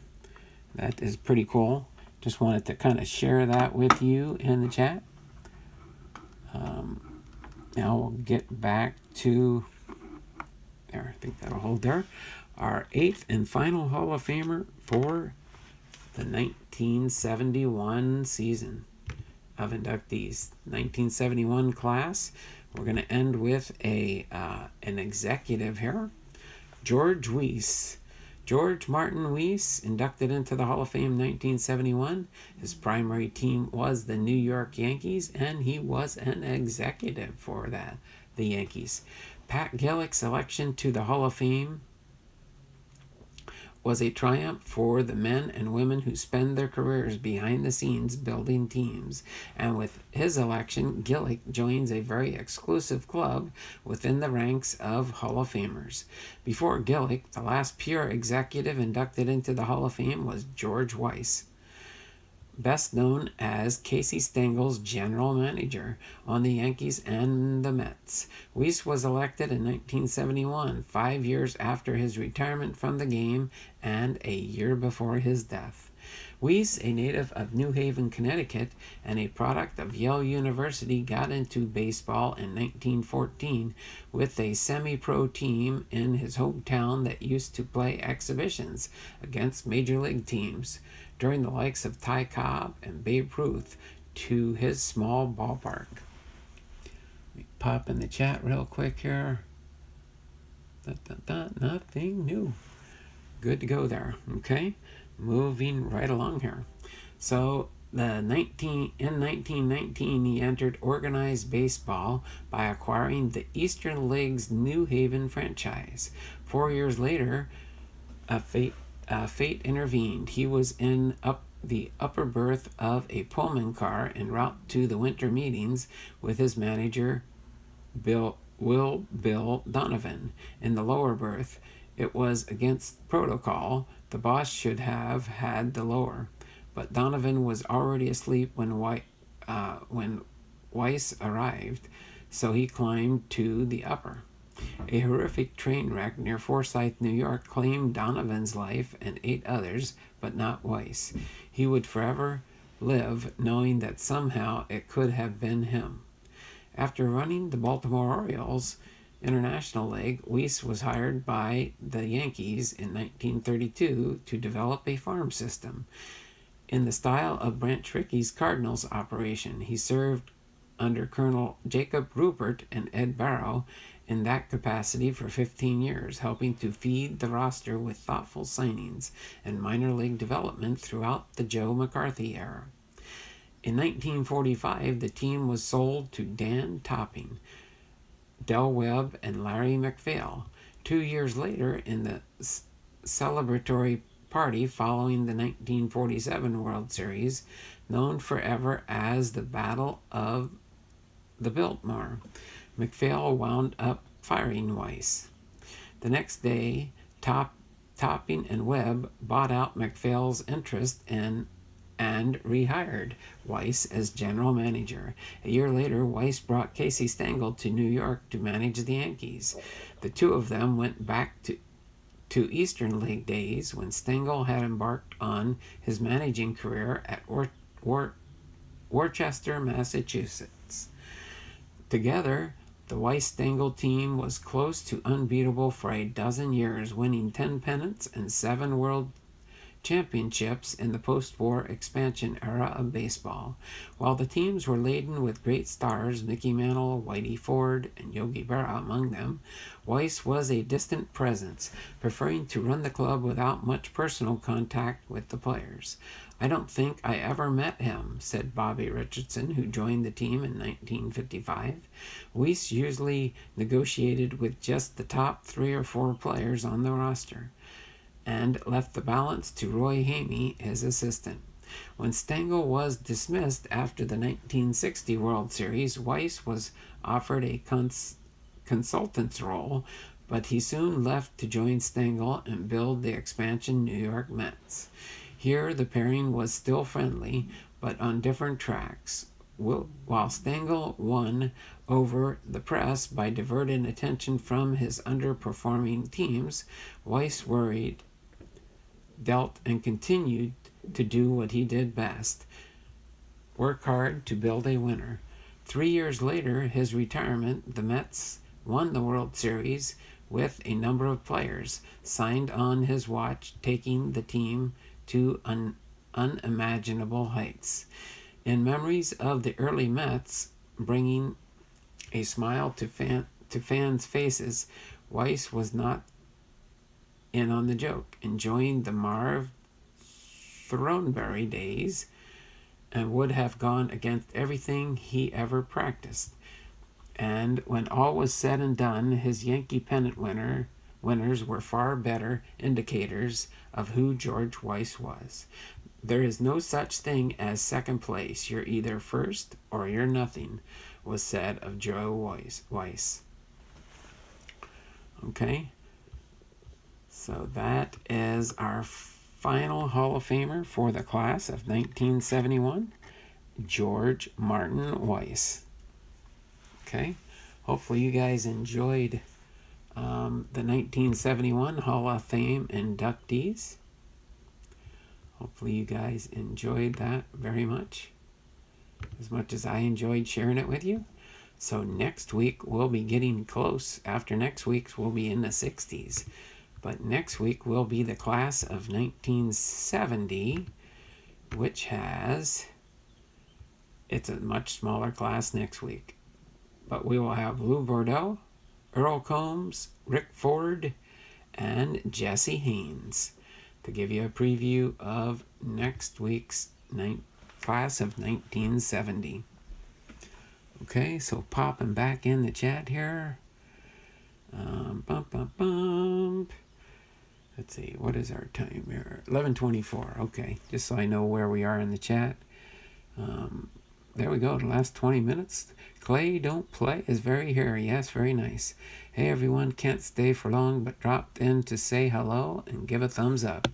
That is pretty cool. Just wanted to kind of share that with you in the chat. Now we'll get back to there. I think that'll hold there. Our 8th and final Hall of Famer for the 1971 season of inductees. 1971 class. We're going to end with an executive here. George Weiss. George Martin Weiss, inducted into the Hall of Fame 1971. His primary team was the New York Yankees, and he was an executive for the Yankees. Pat Gillick's election to the Hall of Fame was a triumph for the men and women who spend their careers behind the scenes building teams. And with his election, Gillick joins a very exclusive club within the ranks of Hall of Famers. Before Gillick, the last pure executive inducted into the Hall of Fame was George Weiss, best known as Casey Stengel's general manager on the Yankees and the Mets. Weiss was elected in 1971, 5 years after his retirement from the game and a year before his death. Weiss, a native of New Haven, Connecticut, and a product of Yale University, got into baseball in 1914 with a semi-pro team in his hometown that used to play exhibitions against major league teams during the likes of Ty Cobb and Babe Ruth to his small ballpark. Let me pop in the chat real quick here. Nothing new. Good to go there. Okay, moving right along here. So in 1919, he entered organized baseball by acquiring the Eastern League's New Haven franchise. 4 years later, fate intervened. He was in the upper berth of a Pullman car en route to the winter meetings with his manager, Bill Donovan, in the lower berth. It was against protocol. The boss should have had the lower, but Donovan was already asleep when Weiss arrived, so he climbed to the upper. A horrific train wreck near Forsyth, New York, claimed Donovan's life and 8 others, but not Weiss. He would forever live knowing that somehow it could have been him. After running the Baltimore Orioles International League, Weiss was hired by the Yankees in 1932 to develop a farm system. In the style of Branch Rickey's Cardinals operation, he served under Colonel Jacob Rupert and Ed Barrow in that capacity for 15 years, helping to feed the roster with thoughtful signings and minor league development throughout the Joe McCarthy era. In 1945, the team was sold to Dan Topping, Del Webb, and Larry McPhail. 2 years later, in the celebratory party following the 1947 World Series, known forever as the Battle of the Biltmore, McPhail wound up firing Weiss. The next day, Topping and Webb bought out McPhail's interest and rehired Weiss as general manager. A year later, Weiss brought Casey Stengel to New York to manage the Yankees. The two of them went back to Eastern League days when Stengel had embarked on his managing career at Worcester, Massachusetts. Together, the Weiss-Stengel team was close to unbeatable for a dozen years, winning 10 pennants and 7 world championships in the post-war expansion era of baseball. While the teams were laden with great stars, Mickey Mantle, Whitey Ford, and Yogi Berra among them, Weiss was a distant presence, preferring to run the club without much personal contact with the players. "I don't think I ever met him," said Bobby Richardson, who joined the team in 1955. Weiss usually negotiated with just the top 3 or 4 players on the roster and left the balance to Roy Hafey, his assistant. When Stengel was dismissed after the 1960 World Series, Weiss was offered a consultant's role, but he soon left to join Stengel and build the expansion New York Mets. Here, the pairing was still friendly, but on different tracks. While Stengel won over the press by diverting attention from his underperforming teams, Weiss dealt and continued to do what he did best: work hard to build a winner. 3 years later, his retirement, the Mets won the World Series with a number of players signed on his watch, taking the team to unimaginable heights. In memories of the early Mets bringing a smile to fans' faces, Weiss was not in on the joke, enjoying the Marv Thornberry days, and would have gone against everything he ever practiced. And when all was said and done, his Yankee pennant winners were far better indicators of who George Weiss was. There is no such thing as second place. You're either first or you're nothing, was said of Joe Weiss. Okay, so that is our final Hall of Famer for the class of 1971, George Martin Weiss. Okay, hopefully you guys enjoyed the 1971 Hall of Fame inductees. Hopefully you guys enjoyed that very much as I enjoyed sharing it with you. So next week we'll be getting close. After next week's we'll be in the 60s. But next week will be the class of 1970, which it's a much smaller class next week. But we will have Lou Bordeaux, Earl Combs, Rick Ford, and Jesse Haynes to give you a preview of next week's class of 1970. Okay, so popping back in the chat here. Let's see, what is our time here? 11:24. Okay, just so I know where we are in the chat. There we go, the last 20 minutes. Clay Don't Play is very hairy. Yes, very nice. Hey everyone, can't stay for long, but dropped in to say hello and give a thumbs up.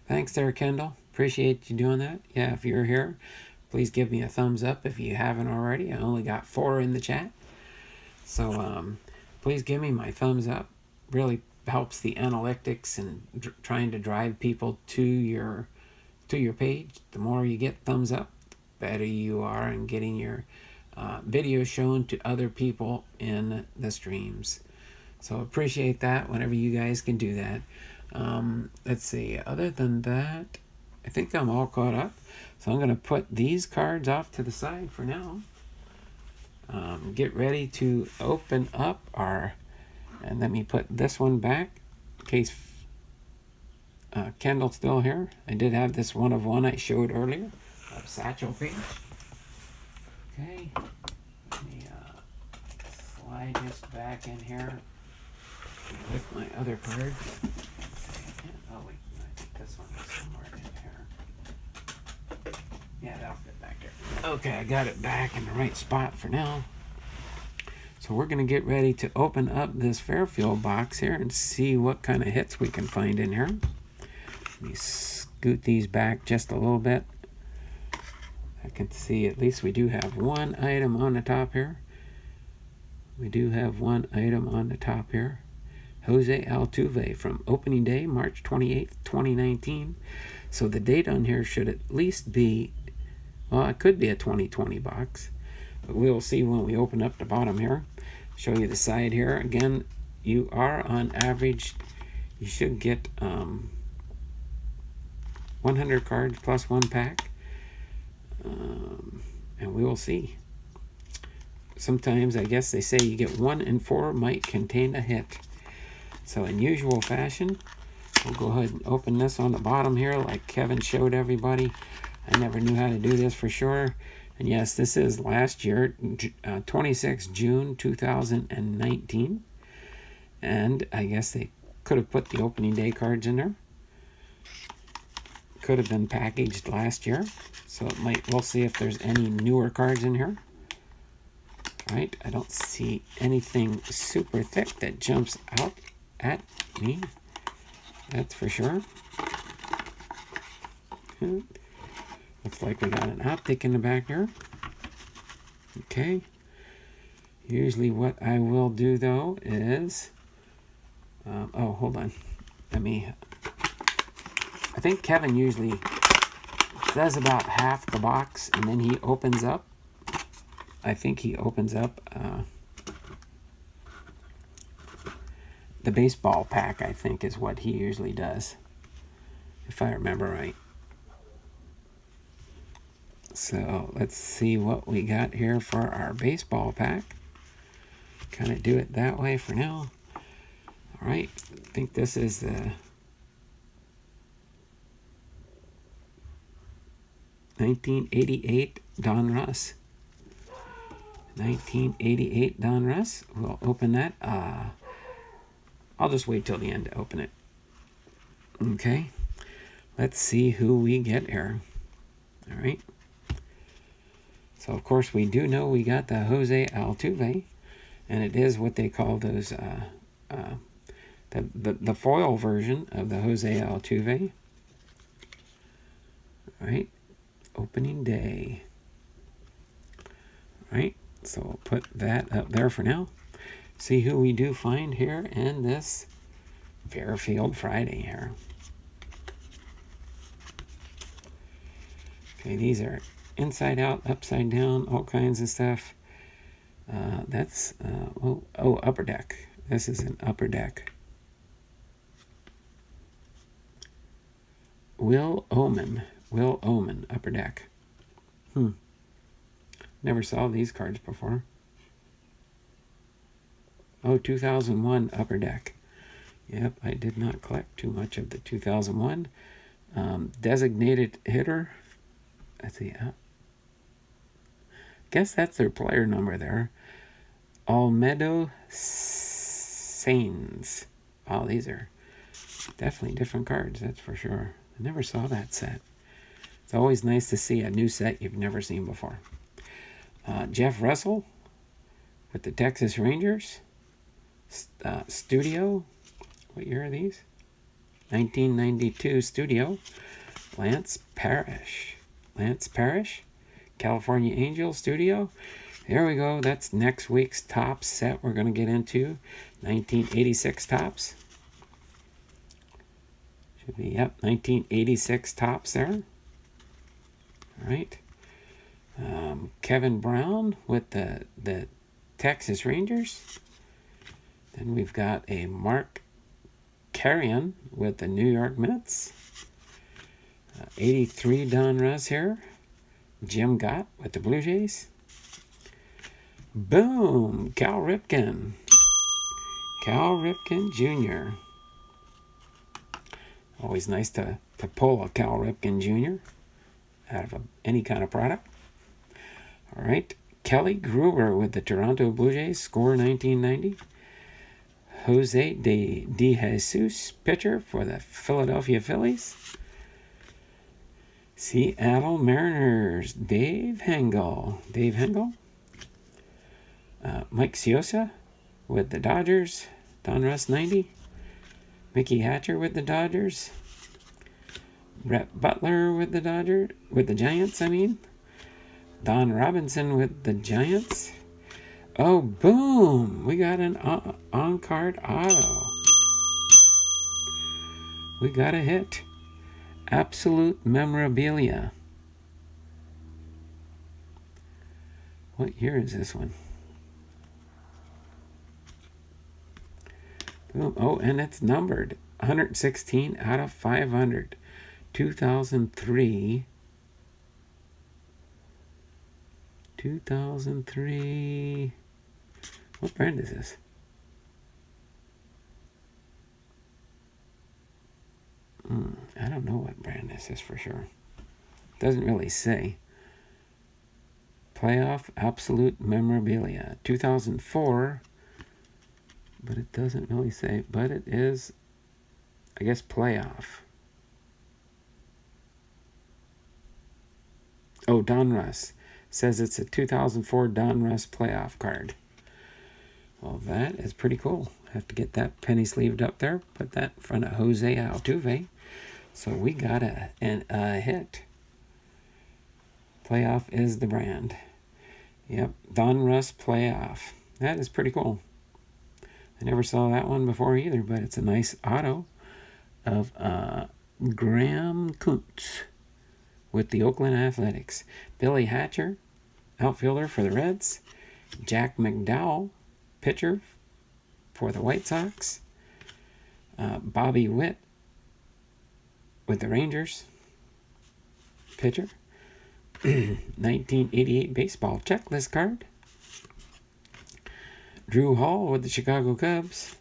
Thanks there, Kendall. Appreciate you doing that. Yeah, if you're here, please give me a thumbs up if you haven't already. I only got 4 in the chat. So please give me my thumbs up. Really helps the analytics and trying to drive people to your page. The more you get thumbs up, the better you are in getting your video shown to other people in the streams. So appreciate that whenever you guys can do that. Let's see, other than that, I think I'm all caught up. So I'm going to put these cards off to the side for now. Get ready to open up and let me put this one back in case Kendall's still here. I did have this one of one I showed earlier of Satchel Paige. Okay, let me slide this back in here with my other card. Oh wait, I think this one is somewhere in here. Yeah, that'll fit back there. Okay, I got it back in the right spot for now. So we're going to get ready to open up this Fairfield box here and see what kind of hits we can find in here. Let me scoot these back just a little bit. I can see at least we do have one item on the top here. We do have one item on the top here. Jose Altuve from opening day, March 28th, 2019. So the date on here should at least be, well, it could be a 2020 box. But we'll see when we open up the bottom here. Show you the side here. Again, you are on average, you should get 100 cards plus 1 pack. And we will see. Sometimes I guess they say you get 1 in 4 might contain a hit. So in usual fashion, we'll go ahead and open this on the bottom here like Kevin showed everybody. I never knew how to do this for sure. And yes, this is last year, 26 June 2019. And I guess they could have put the opening day cards in there. could have been packaged last year. So it might, we'll see if there's any newer cards in here. All right, I don't see anything super thick that jumps out at me. That's for sure. Looks like we got an optic in the back here. Okay. Usually what I will do, though, is... oh, hold on. I think Kevin usually does about half the box, and then he opens up. I think he opens up the baseball pack, I think, is what he usually does, if I remember right. So let's see what we got here for our baseball pack. Kind of do it that way for now. All right, I think this is the 1988 Don Russ. 1988 Don Russ. We'll open that. I'll just wait till the end to open it. Okay, let's see who we get here. All right. So, of course, we do know we got the Jose Altuve, and it is what they call those, the foil version of the Jose Altuve. All right, opening day. All right, so we'll put that up there for now. See who we do find here in this Fairfield Friday here. Okay, these are inside out, upside down, all kinds of stuff. That's, upper deck. This is an upper deck. Will Omen, upper deck. Never saw these cards before. Oh, 2001 upper deck. Yep, I did not collect too much of the 2001. Designated hitter. Let's see. Guess that's their player number there. Almedo Sainz. Wow, these are definitely different cards, that's for sure. I never saw that set. It's always nice to see a new set you've never seen before. Jeff Russell with the Texas Rangers. Studio. What year are these? 1992 Studio. Lance Parrish. California Angel Studio. There we go. That's next week's top set we're going to get into. 1986 tops. Should be, yep, 1986 tops there. All right. Kevin Brown with the Texas Rangers. Then we've got a Mark Carrion with the New York Mets. 83 Don Russ here. Jim Gott with the Blue Jays. Boom! Cal Ripken Jr. Always nice to pull a Cal Ripken Jr. out of any kind of product. All right. Kelley Gruber with the Toronto Blue Jays. Score 1990. Jose de Jesus, pitcher for the Philadelphia Phillies. Seattle Mariners, Dave Hengel. Mike Ciosa with the Dodgers, Don Russ 90. Mickey Hatcher with the Dodgers. Brett Butler with the Giants, Don Robinson with the Giants. Oh, boom! We got an on-card auto. We got a hit. Absolute memorabilia. What year is this one? Boom. Oh, and it's numbered. 116 out of 500. 2003. 2003. What brand is this? I don't know what brand this is for sure. Doesn't really say. Playoff Absolute Memorabilia. 2004. But it doesn't really say. But it is, I guess, playoff. Oh, Donruss. Says it's a 2004 Donruss playoff card. Well, that is pretty cool. Have to get that penny sleeved up there. Put that in front of Jose Altuve. So we got a hit. Playoff is the brand. Yep, Donruss playoff. That is pretty cool. I never saw that one before either, but it's a nice auto of Graham Kuntz with the Oakland Athletics. Billy Hatcher, outfielder for the Reds. Jack McDowell, pitcher for the White Sox. Bobby Witt with the Rangers, pitcher. 1988 baseball checklist card. Drew Hall with the Chicago Cubs.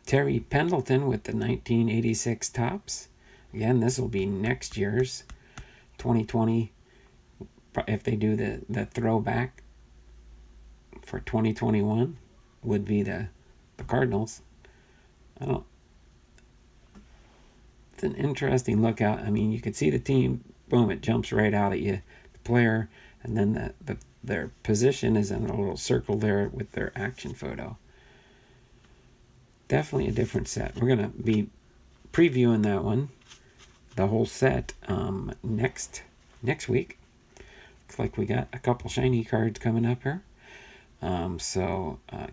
Terry Pendleton with the 1986 Topps. Again, this will be next year's 2020. If they do the throwback for 2021, would be the Cardinals. It's an interesting lookout. I mean, you can see the team. Boom! It jumps right out at you. The player, and then their position is in a little circle there with their action photo. Definitely a different set. We're gonna be previewing that one, the whole set, next week. Looks like we got a couple shiny cards coming up here.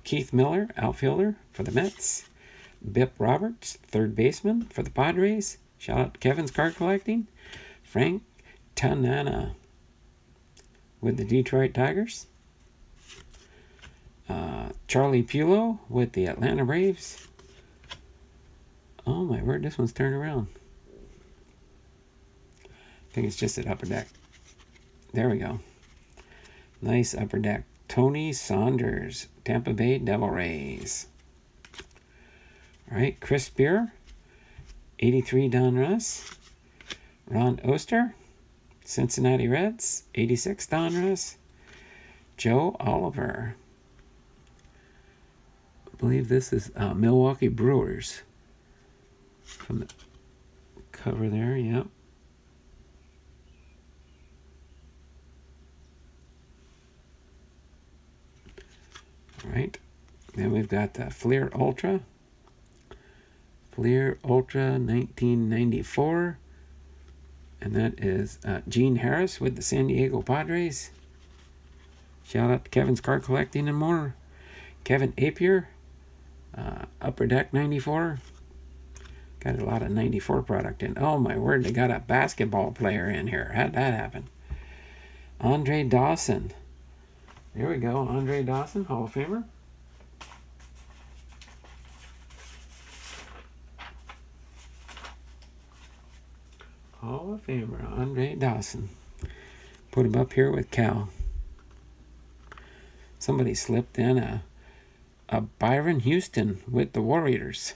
Keith Miller, outfielder for the Mets. Bip Roberts, third baseman for the Padres. Shout out to Kevin's Card Collecting. Frank Tanana with the Detroit Tigers. Charlie Pulo with the Atlanta Braves. Oh my word, this one's turned around. I think it's just at Upper Deck. There we go. Nice Upper Deck. Tony Saunders, Tampa Bay Devil Rays. All right, Chris Spear, 83 Donruss. Ron Oster, Cincinnati Reds, 86 Donruss. Joe Oliver. I believe this is Milwaukee Brewers. From the cover there, yep. All right. Then we've got the Fleer Ultra. Fleer Ultra 1994. And that is Gene Harris with the San Diego Padres. Shout out to Kevin's Card Collecting and more. Kevin Apier, Upper Deck 94. Got a lot of 94 product in. Oh my word, they got a basketball player in here. How'd that happen? Andre Dawson. There we go, Andre Dawson, Hall of Famer. Hall of Famer, Andre Dawson. Put him up here with Cal. Somebody slipped in a Byron Houston with the Warriors.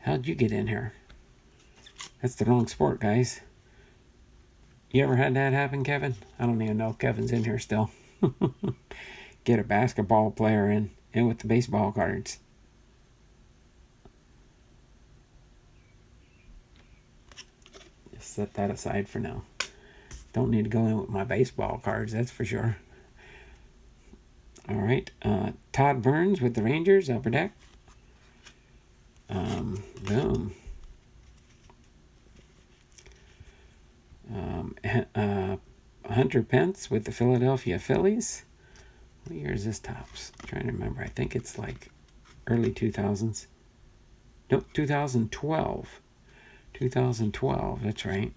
How'd you get in here? That's the wrong sport, guys. You ever had that happen, Kevin? I don't even know if Kevin's in here still. Get a basketball player in with the baseball cards. Just set that aside for now. Don't need to go in with my baseball cards, that's for sure. All right. Todd Burns with the Rangers, Upper Deck. Boom. Hunter Pence with the Philadelphia Phillies. What year is this Topps? I'm trying to remember. I think it's like early 2000s. Nope, 2012. 2012, that's right.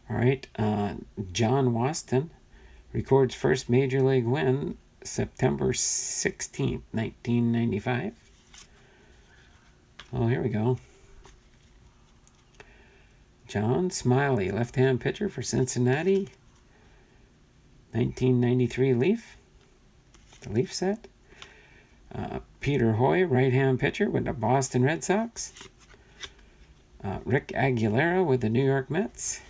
All right. John Waston records first major league win September 16th, 1995. Oh, here we go. John Smiley, left-hand pitcher for Cincinnati. 1993 Leaf. The Leaf set. Peter Hoy, right-hand pitcher with the Boston Red Sox. Rick Aguilera with the New York Mets.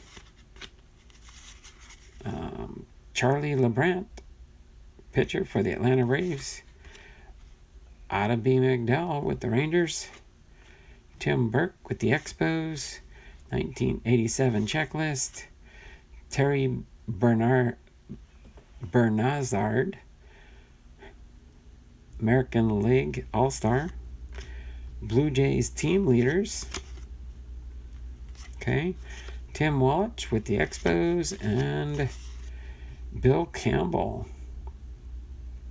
Charlie LeBrant, pitcher for the Atlanta Braves. Ottoby McDowell with the Rangers. Tim Burke with the Expos. 1987 checklist. Terry Bernazard, American League All-Star. Blue Jays team leaders. Okay. Tim Walsh with the Expos, and Bill Campbell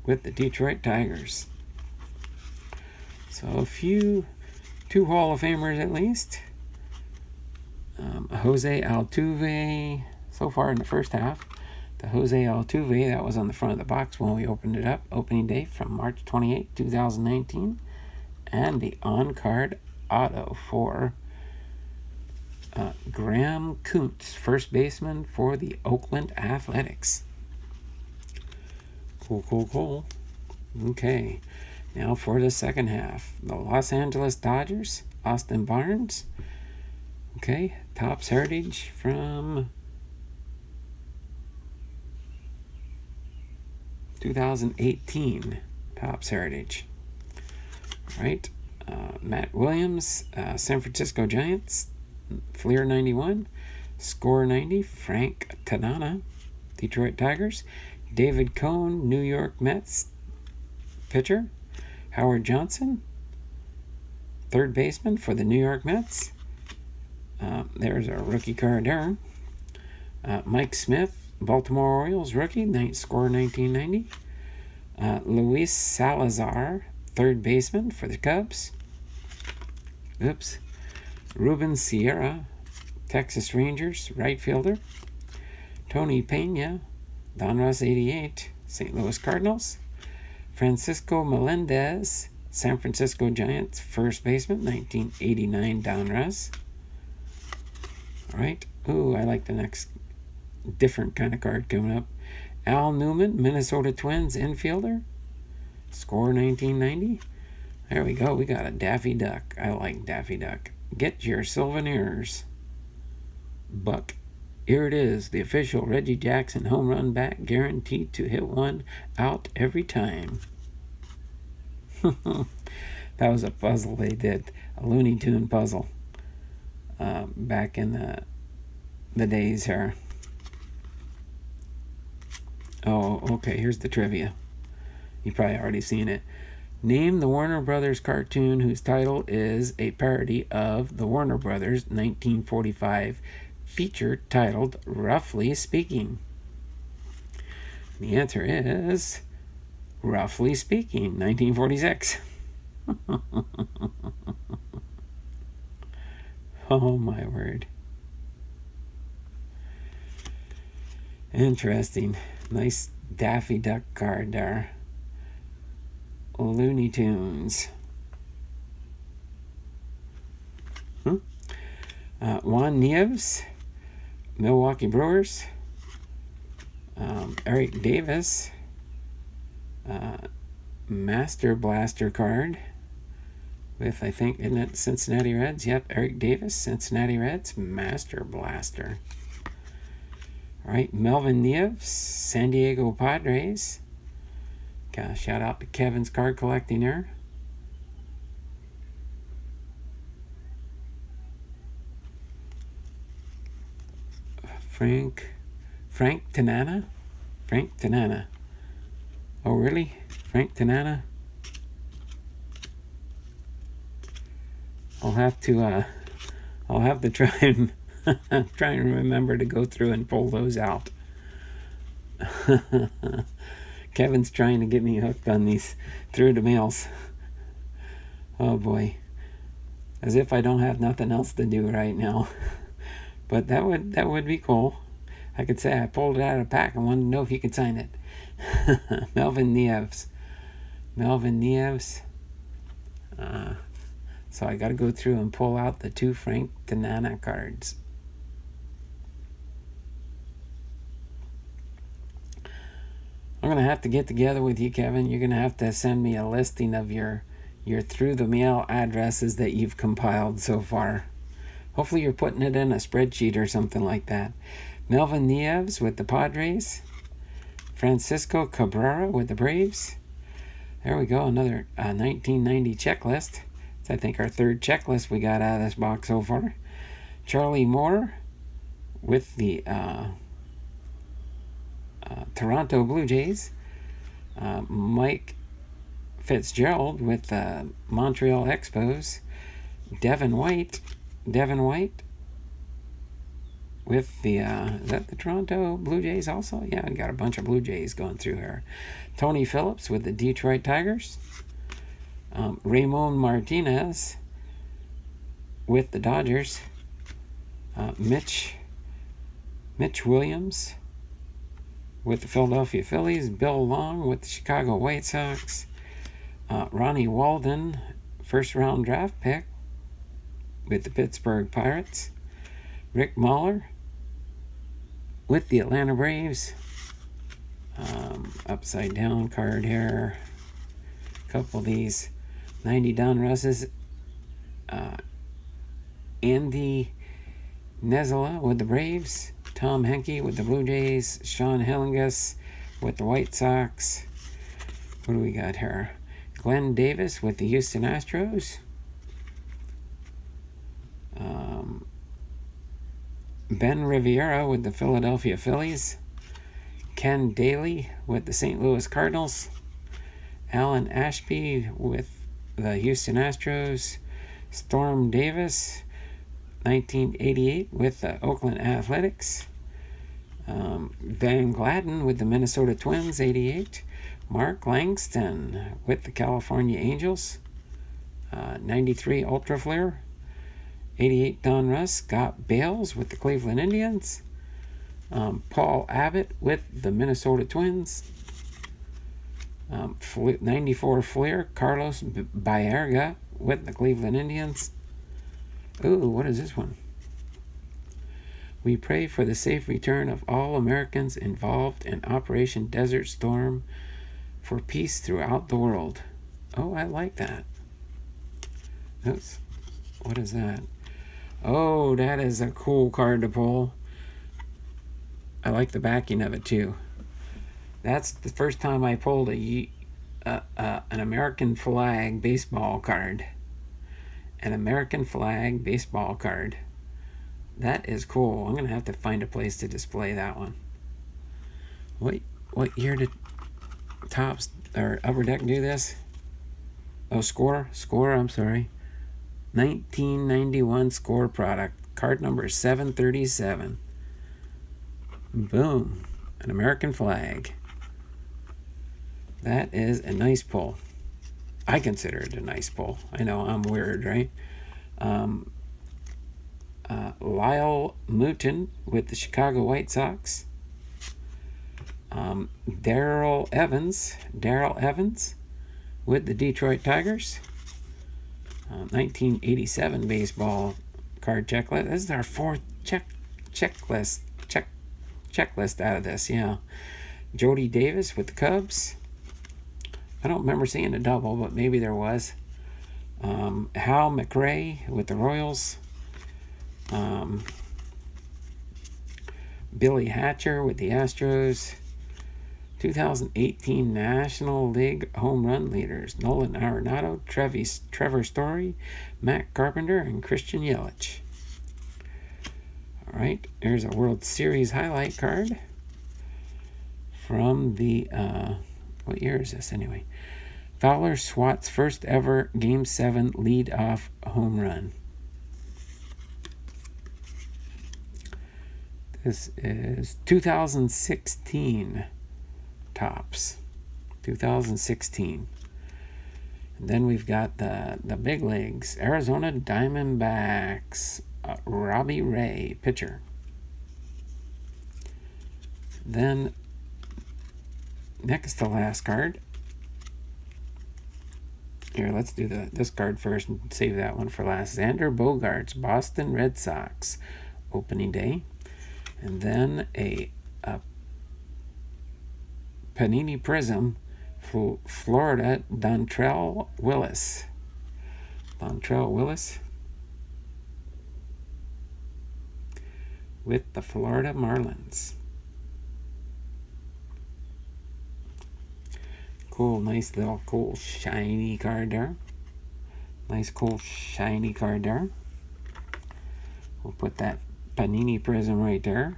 with the Detroit Tigers. So two Hall of Famers at least. Jose Altuve, so far in the first half. The Jose Altuve, that was on the front of the box when we opened it up. Opening day from March 28, 2019. And the on-card auto for Graham Kuntz, first baseman for the Oakland Athletics. Cool. Okay, now for the second half. The Los Angeles Dodgers, Austin Barnes. Okay, Topps Heritage from 2018. Topps Heritage. Right. Matt Williams, San Francisco Giants, Fleer 91, Score 90, Frank Tanana, Detroit Tigers, David Cohn, New York Mets, pitcher, Howard Johnson, third baseman for the New York Mets. There's a rookie card there. Mike Smith, Baltimore Orioles rookie, Score 1990. Luis Salazar, third baseman for the Cubs. Ruben Sierra, Texas Rangers, right fielder. Tony Pena, Donruss 88, St. Louis Cardinals. Francisco Melendez, San Francisco Giants, first baseman, 1989 Donruss. All right. Ooh, I like the next different kind of card coming up. Al Newman, Minnesota Twins infielder, Score 1990. There we go. We got a Daffy Duck. I like Daffy Duck. Get your souvenirs. Buck. Here it is. The official Reggie Jackson home run bat, guaranteed to hit one out every time. That was a puzzle they did. A Looney Tune puzzle. Back in the days here. Oh, okay. Here's the trivia. You've probably already seen it. Name the Warner Brothers cartoon whose title is a parody of the Warner Brothers 1945 feature titled Roughly Speaking. The answer is Roughly Speaking, 1946. Oh my word. Interesting. Nice Daffy Duck card there. Looney Tunes. Juan Nieves, Milwaukee Brewers. Eric Davis, Master Blaster card with, I think, isn't it Cincinnati Reds? Yep, Eric Davis, Cincinnati Reds, Master Blaster. All right, Melvin Nieves, San Diego Padres. Shout out to Kevin's card collecting there. Frank Tanana. Frank Tanana. Oh, really? Frank Tanana? I'll have to try and try and remember to go through and pull those out. Kevin's trying to get me hooked on these through the mails. Oh boy. As if I don't have nothing else to do right now. But that would be cool. I could say I pulled it out of a pack and wanted to know if you could sign it. Melvin Nieves. So I got to go through and pull out the two Frank Tanana cards. I'm going to have to get together with you, Kevin. You're going to have to send me a listing of your through the mail addresses that you've compiled so far. Hopefully you're putting it in a spreadsheet or something like that. Melvin Nieves with the Padres. Francisco Cabrera with the Braves. There we go, another 1990 checklist. It's, I think, our third checklist we got out of this box so far. Charlie Moore with the Toronto Blue Jays. Mike Fitzgerald with the Montreal Expos. Devin White with the, is that the Toronto Blue Jays also? Yeah, I got a bunch of Blue Jays going through here. Tony Phillips with the Detroit Tigers. Ramon Martinez with the Dodgers. Mitch Williams with the Philadelphia Phillies. Bill Long with the Chicago White Sox. Ronnie Walden, first-round draft pick with the Pittsburgh Pirates. Rick Mahler with the Atlanta Braves. Upside down card here. A couple of these 90 Donrusses. Andy Nezela with the Braves. Tom Henke with the Blue Jays. Sean Hellingus with the White Sox. What do we got here? Glenn Davis with the Houston Astros. Ben Riviera with the Philadelphia Phillies. Ken Daly with the St. Louis Cardinals. Alan Ashby with the Houston Astros. Storm Davis, 1988 with the Oakland Athletics. Van Gladden with the Minnesota Twins, 88. Mark Langston with the California Angels. 93 Ultra Flare. 88 Donruss. Scott Bales with the Cleveland Indians. Paul Abbott with the Minnesota Twins. 94 Flair. Carlos Baerga with the Cleveland Indians. Ooh, what is this one? We pray for the safe return of all Americans involved in Operation Desert Storm for peace throughout the world. Oh, I like that. Oops. What is that? Oh, that is a cool card to pull. I like the backing of it too. That's the first time I pulled an American flag baseball card. An American flag baseball card. That is cool. I'm going to have to find a place to display that one. What year did Topps or Upper Deck do this? Oh, Score, I'm sorry. 1991 Score product. Card number 737. Boom. An American flag. That is a nice pull. I consider it a nice pull. I know I'm weird, right? Lyle Mooten with the Chicago White Sox. Darrell Evans with the Detroit Tigers. 1987 baseball card checklist. This is our fourth checklist out of this. Yeah, Jody Davis with the Cubs. I don't remember seeing a double, but maybe there was. Hal McRae with the Royals. Billy Hatcher with the Astros. 2018 National League home run leaders: Nolan Arenado, Trevor Story, Matt Carpenter, and Christian Yelich. All right, here's a World Series highlight card from the, what year is this anyway? Fowler swats first ever Game 7 lead-off home run. This is 2016 Topps. 2016. And then we've got the big leagues. Arizona Diamondbacks. Robbie Ray, pitcher. Then, next to last card. Here, let's do this card first and save that one for last. Xander Bogaerts, Boston Red Sox, opening day. And then a Panini Prism, Florida, Dontrelle Willis. With the Florida Marlins. Cool, nice little cool shiny card there. Nice cool shiny card there. We'll put that Panini Prism right there.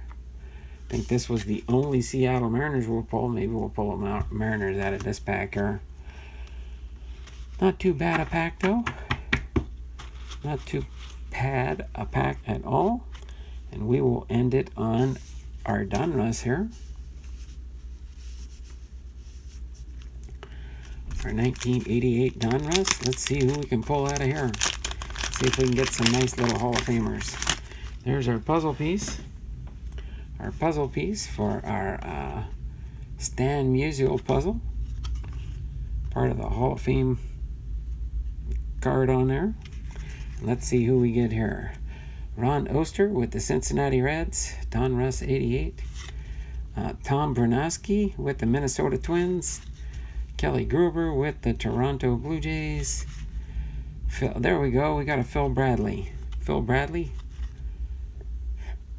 think this was the only Seattle Mariners we'll pull. Maybe we'll pull a Mariners out of this pack here. Not too bad a pack, though. Not too bad a pack at all. And we will end it on our Donruss here. Our 1988 Donruss. Let's see who we can pull out of here. See if we can get some nice little Hall of Famers. There's our puzzle piece. Our puzzle piece for our Stan Musial puzzle. Part of the Hall of Fame card on there. Let's see who we get here. Ron Oster with the Cincinnati Reds. Donruss 88. Tom Bernowski with the Minnesota Twins. Kelly Gruber with the Toronto Blue Jays. There we go. We got a Phil Bradley. Phil Bradley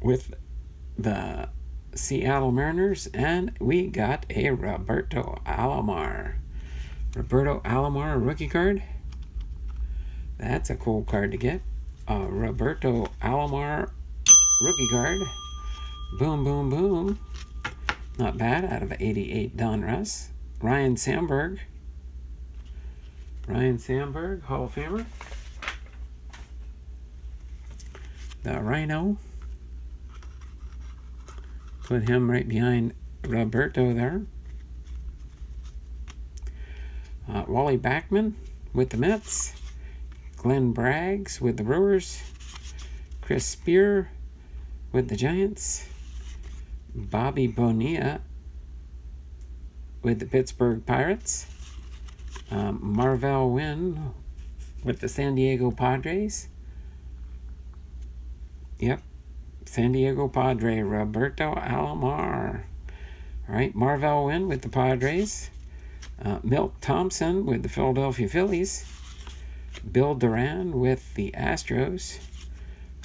with the Seattle Mariners. And we got a Roberto Alomar. Roberto Alomar rookie card. That's a cool card to get. Roberto Alomar rookie card. Boom, boom, boom. Not bad. Out of 88 Donruss. Ryan Sandberg. Ryan Sandberg, Hall of Famer. The Rhino. Put him right behind Roberto there. Wally Backman with the Mets. Glenn Braggs with the Brewers. Chris Spear with the Giants. Bobby Bonilla with the Pittsburgh Pirates. Marvell Wynn with the San Diego Padres. Yep, San Diego Padre, Roberto Alomar. All right, Marvell Wynn with the Padres. Milt Thompson with the Philadelphia Phillies. Bill Duran with the Astros.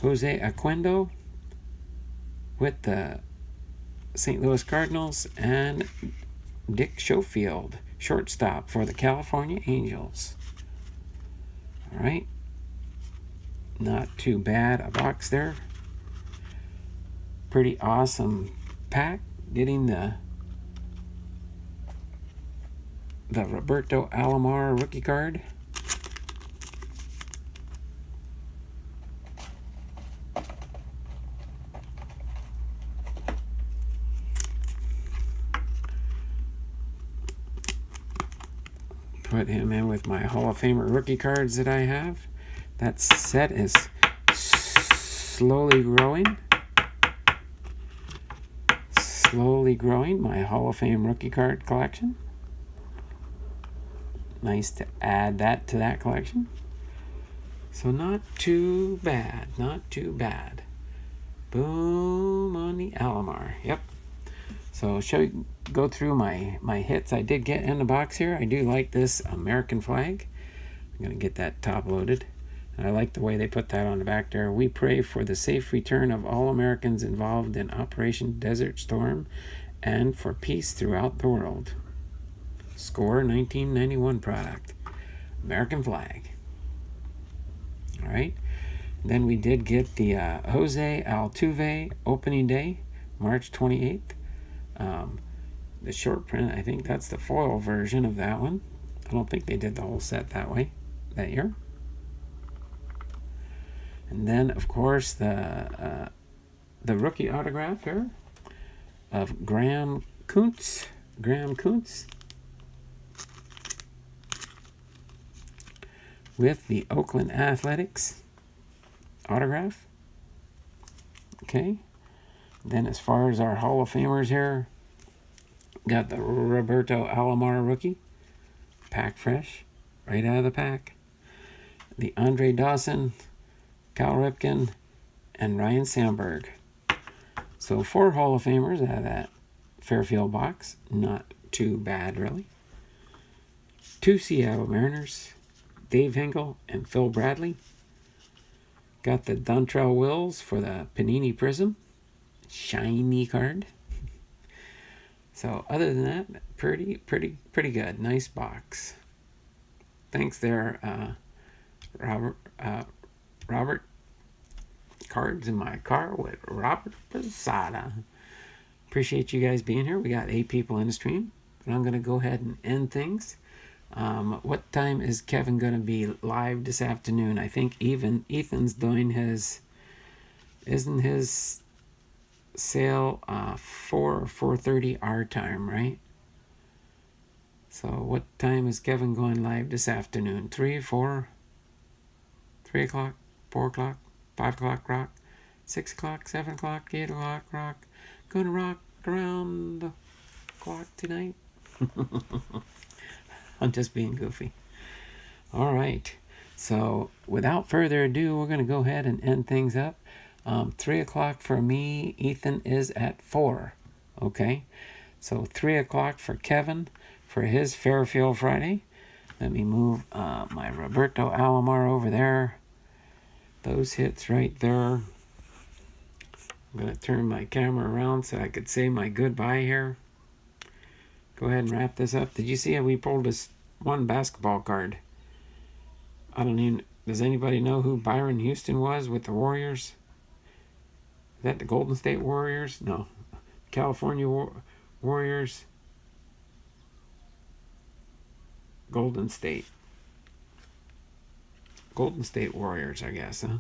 Jose Aquendo with the St. Louis Cardinals. And Dick Schofield, shortstop for the California Angels. All right. Not too bad a box there. Pretty awesome pack. Getting the Roberto Alomar rookie card. Put him in with my Hall of Famer rookie cards that I have. That set is slowly growing. Slowly growing my Hall of Fame rookie card collection. Nice to add that to that collection. So not too bad. Not too bad. Boom on the Alomar. Yep. So go through my hits I did get in the box here. I do like this American flag. I'm going to get that top loaded. And I like the way they put that on the back there. We pray for the safe return of all Americans involved in Operation Desert Storm and for peace throughout the world. Score 1991 product. American flag. All right. Then we did get the Jose Altuve opening day, March 28th. The short print, I think that's the foil version of that one. I don't think they did the whole set that year. And then, of course, the rookie autograph here of Graham Kuntz. With the Oakland Athletics autograph. Okay. Then as far as our Hall of Famers here, got the Roberto Alomar rookie. Pack fresh. Right out of the pack. The Andre Dawson, Cal Ripken, and Ryan Sandberg. So 4 Hall of Famers out of that Fairfield box. Not too bad, really. 2 Seattle Mariners, Dave Hingle and Phil Bradley. Got the Dontrell Wills for the Panini Prism. Shiny card. So other than that, pretty good. Nice box. Thanks there, Robert. Cards in my car with Robert Posada. appreciate you guys being here. We got 8 people in the stream, but I'm going to go ahead and end things. What time is Kevin going to be live this afternoon? I think Ethan's doing isn't his sale 4 or 4:30 our time, right? So what time is Kevin going live this afternoon? 3, 4, 3 o'clock, 4 o'clock, 5 o'clock rock, 6 o'clock, 7 o'clock, 8 o'clock rock. Gonna rock around the clock tonight. I'm just being goofy. All right. So without further ado, we're going to go ahead and end things up. 3 o'clock for me. Ethan is at 4. Okay. So 3 o'clock for Kevin for his Fairfield Friday. Let me move my Roberto Alomar over there. Those hits right there. I'm going to turn my camera around so I could say my goodbye here. Go ahead and wrap this up. Did you see how we pulled this one basketball card? I don't even... Does anybody know who Byron Houston was with the Warriors? Is that the Golden State Warriors? No. California Warriors. Golden State. Golden State Warriors, I guess, huh?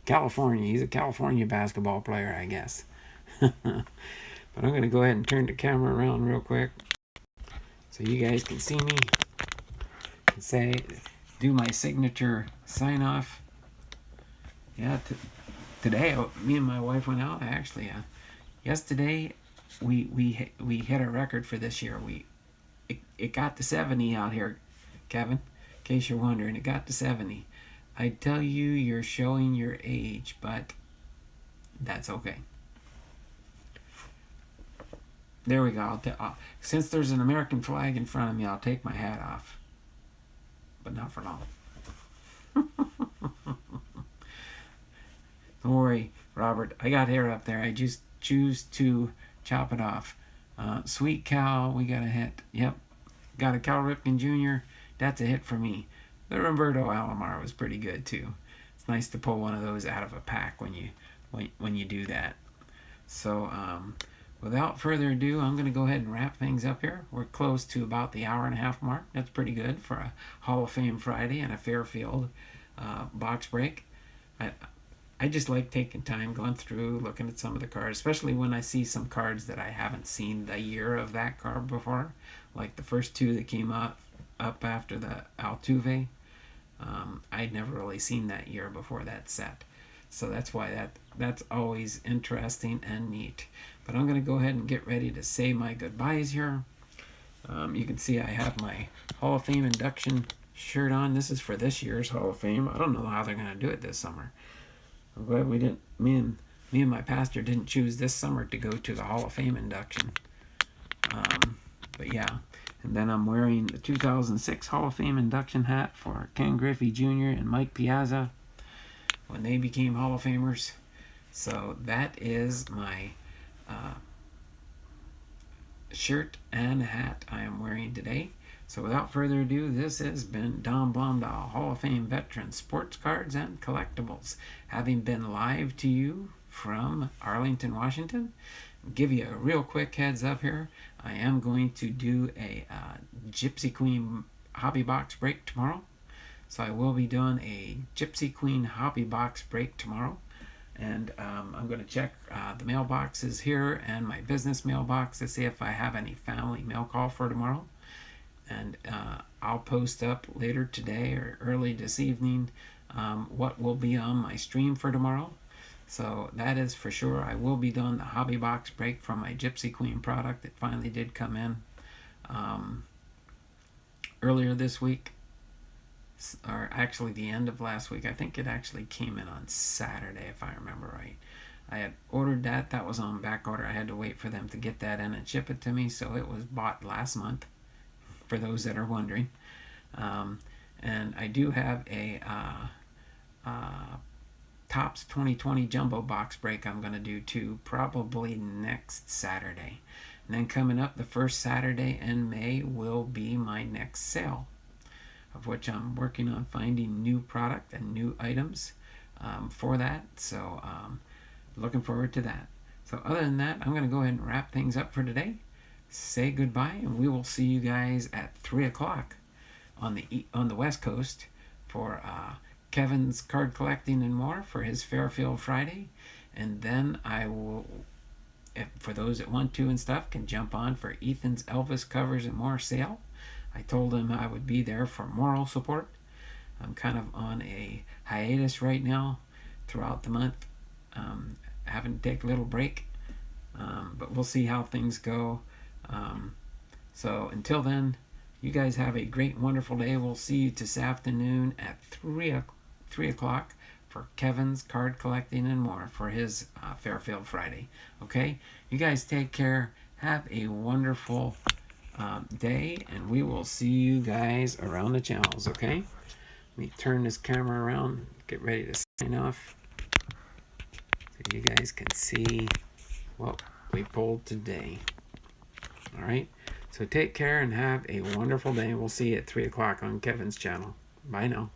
California. He's a California basketball player, I guess. But I'm going to go ahead and turn the camera around real quick so you guys can see me and say, do my signature sign off. Yeah, today me and my wife went out. Actually, yesterday we hit a record for this year. It got to 70 out here, Kevin. In case you're wondering, it got to 70. I tell you, you're showing your age, but that's okay. There we go. Since there's an American flag in front of me, I'll take my hat off. But not for long. Don't worry, Robert. I got hair up there. I just choose to chop it off. Sweet Cal, we got a hit. Yep. Got a Cal Ripken Jr. That's a hit for me. The Roberto Alomar was pretty good too. It's nice to pull one of those out of a pack when you do that. So without further ado, I'm going to go ahead and wrap things up here. We're close to about the hour-and-a-half mark. That's pretty good for a Hall of Fame Friday and a Fairfield box break. I just like taking time, going through, looking at some of the cards, especially when I see some cards that I haven't seen the year of that card before, like the first 2 that came up after the Altuve. I'd never really seen that year before that set. So that's why that's always interesting and neat. But I'm going to go ahead and get ready to say my goodbyes here. You can see I have my Hall of Fame induction shirt on. This is for this year's Hall of Fame. I don't know how they're going to do it this summer. I'm glad we didn't. Me and my pastor didn't choose this summer to go to the Hall of Fame induction. But yeah. And then I'm wearing the 2006 Hall of Fame induction hat for Ken Griffey Jr. and Mike Piazza when they became Hall of Famers. So that is my shirt and hat I am wearing today. So without further ado, this has been Don Blomdahl, Hall of Fame veteran, sports cards and collectibles, having been live to you from Arlington, Washington. Give you a real quick heads up here. I am going to do a Gypsy Queen hobby box break tomorrow. So I will be doing a Gypsy Queen hobby box break tomorrow. And I'm going to check the mailboxes here and my business mailbox to see if I have any family mail call for tomorrow. And I'll post up later today or early this evening what will be on my stream for tomorrow. So that is for sure. I will be doing the hobby box break from my Gypsy Queen product. It finally did come in earlier this week, or actually the end of last week. I think it actually came in on Saturday, if I remember right. I had ordered that. That was on back order. I had to wait for them to get that in and ship it to me. So it was bought last month, for those that are wondering. And I do have a Topps 2020 Jumbo Box Break I'm going to do too, probably next Saturday. And then coming up, the first Saturday in May will be my next sale, of which I'm working on finding new product and new items for that. So looking forward to that. So other than that, I'm going to go ahead and wrap things up for today. Say goodbye, and we will see you guys at 3 o'clock on the West Coast for Kevin's card collecting and more for his Fairfield Friday. And then I will, for those that want to and stuff, can jump on for Ethan's Elvis covers and more sale. I told him I would be there for moral support. I'm kind of on a hiatus right now throughout the month. Having to take a little break, but we'll see how things go. So until then, you guys have a great, wonderful day. We'll see you this afternoon at 3 o'clock for Kevin's card collecting and more for his Fairfield Friday. Okay? You guys take care. Have a wonderful day, and we will see you guys around the channels. Okay? Let me turn this camera around, get ready to sign off, so you guys can see what we pulled today. All right? So take care and have a wonderful day. We'll see you at 3 o'clock on Kevin's channel. Bye now.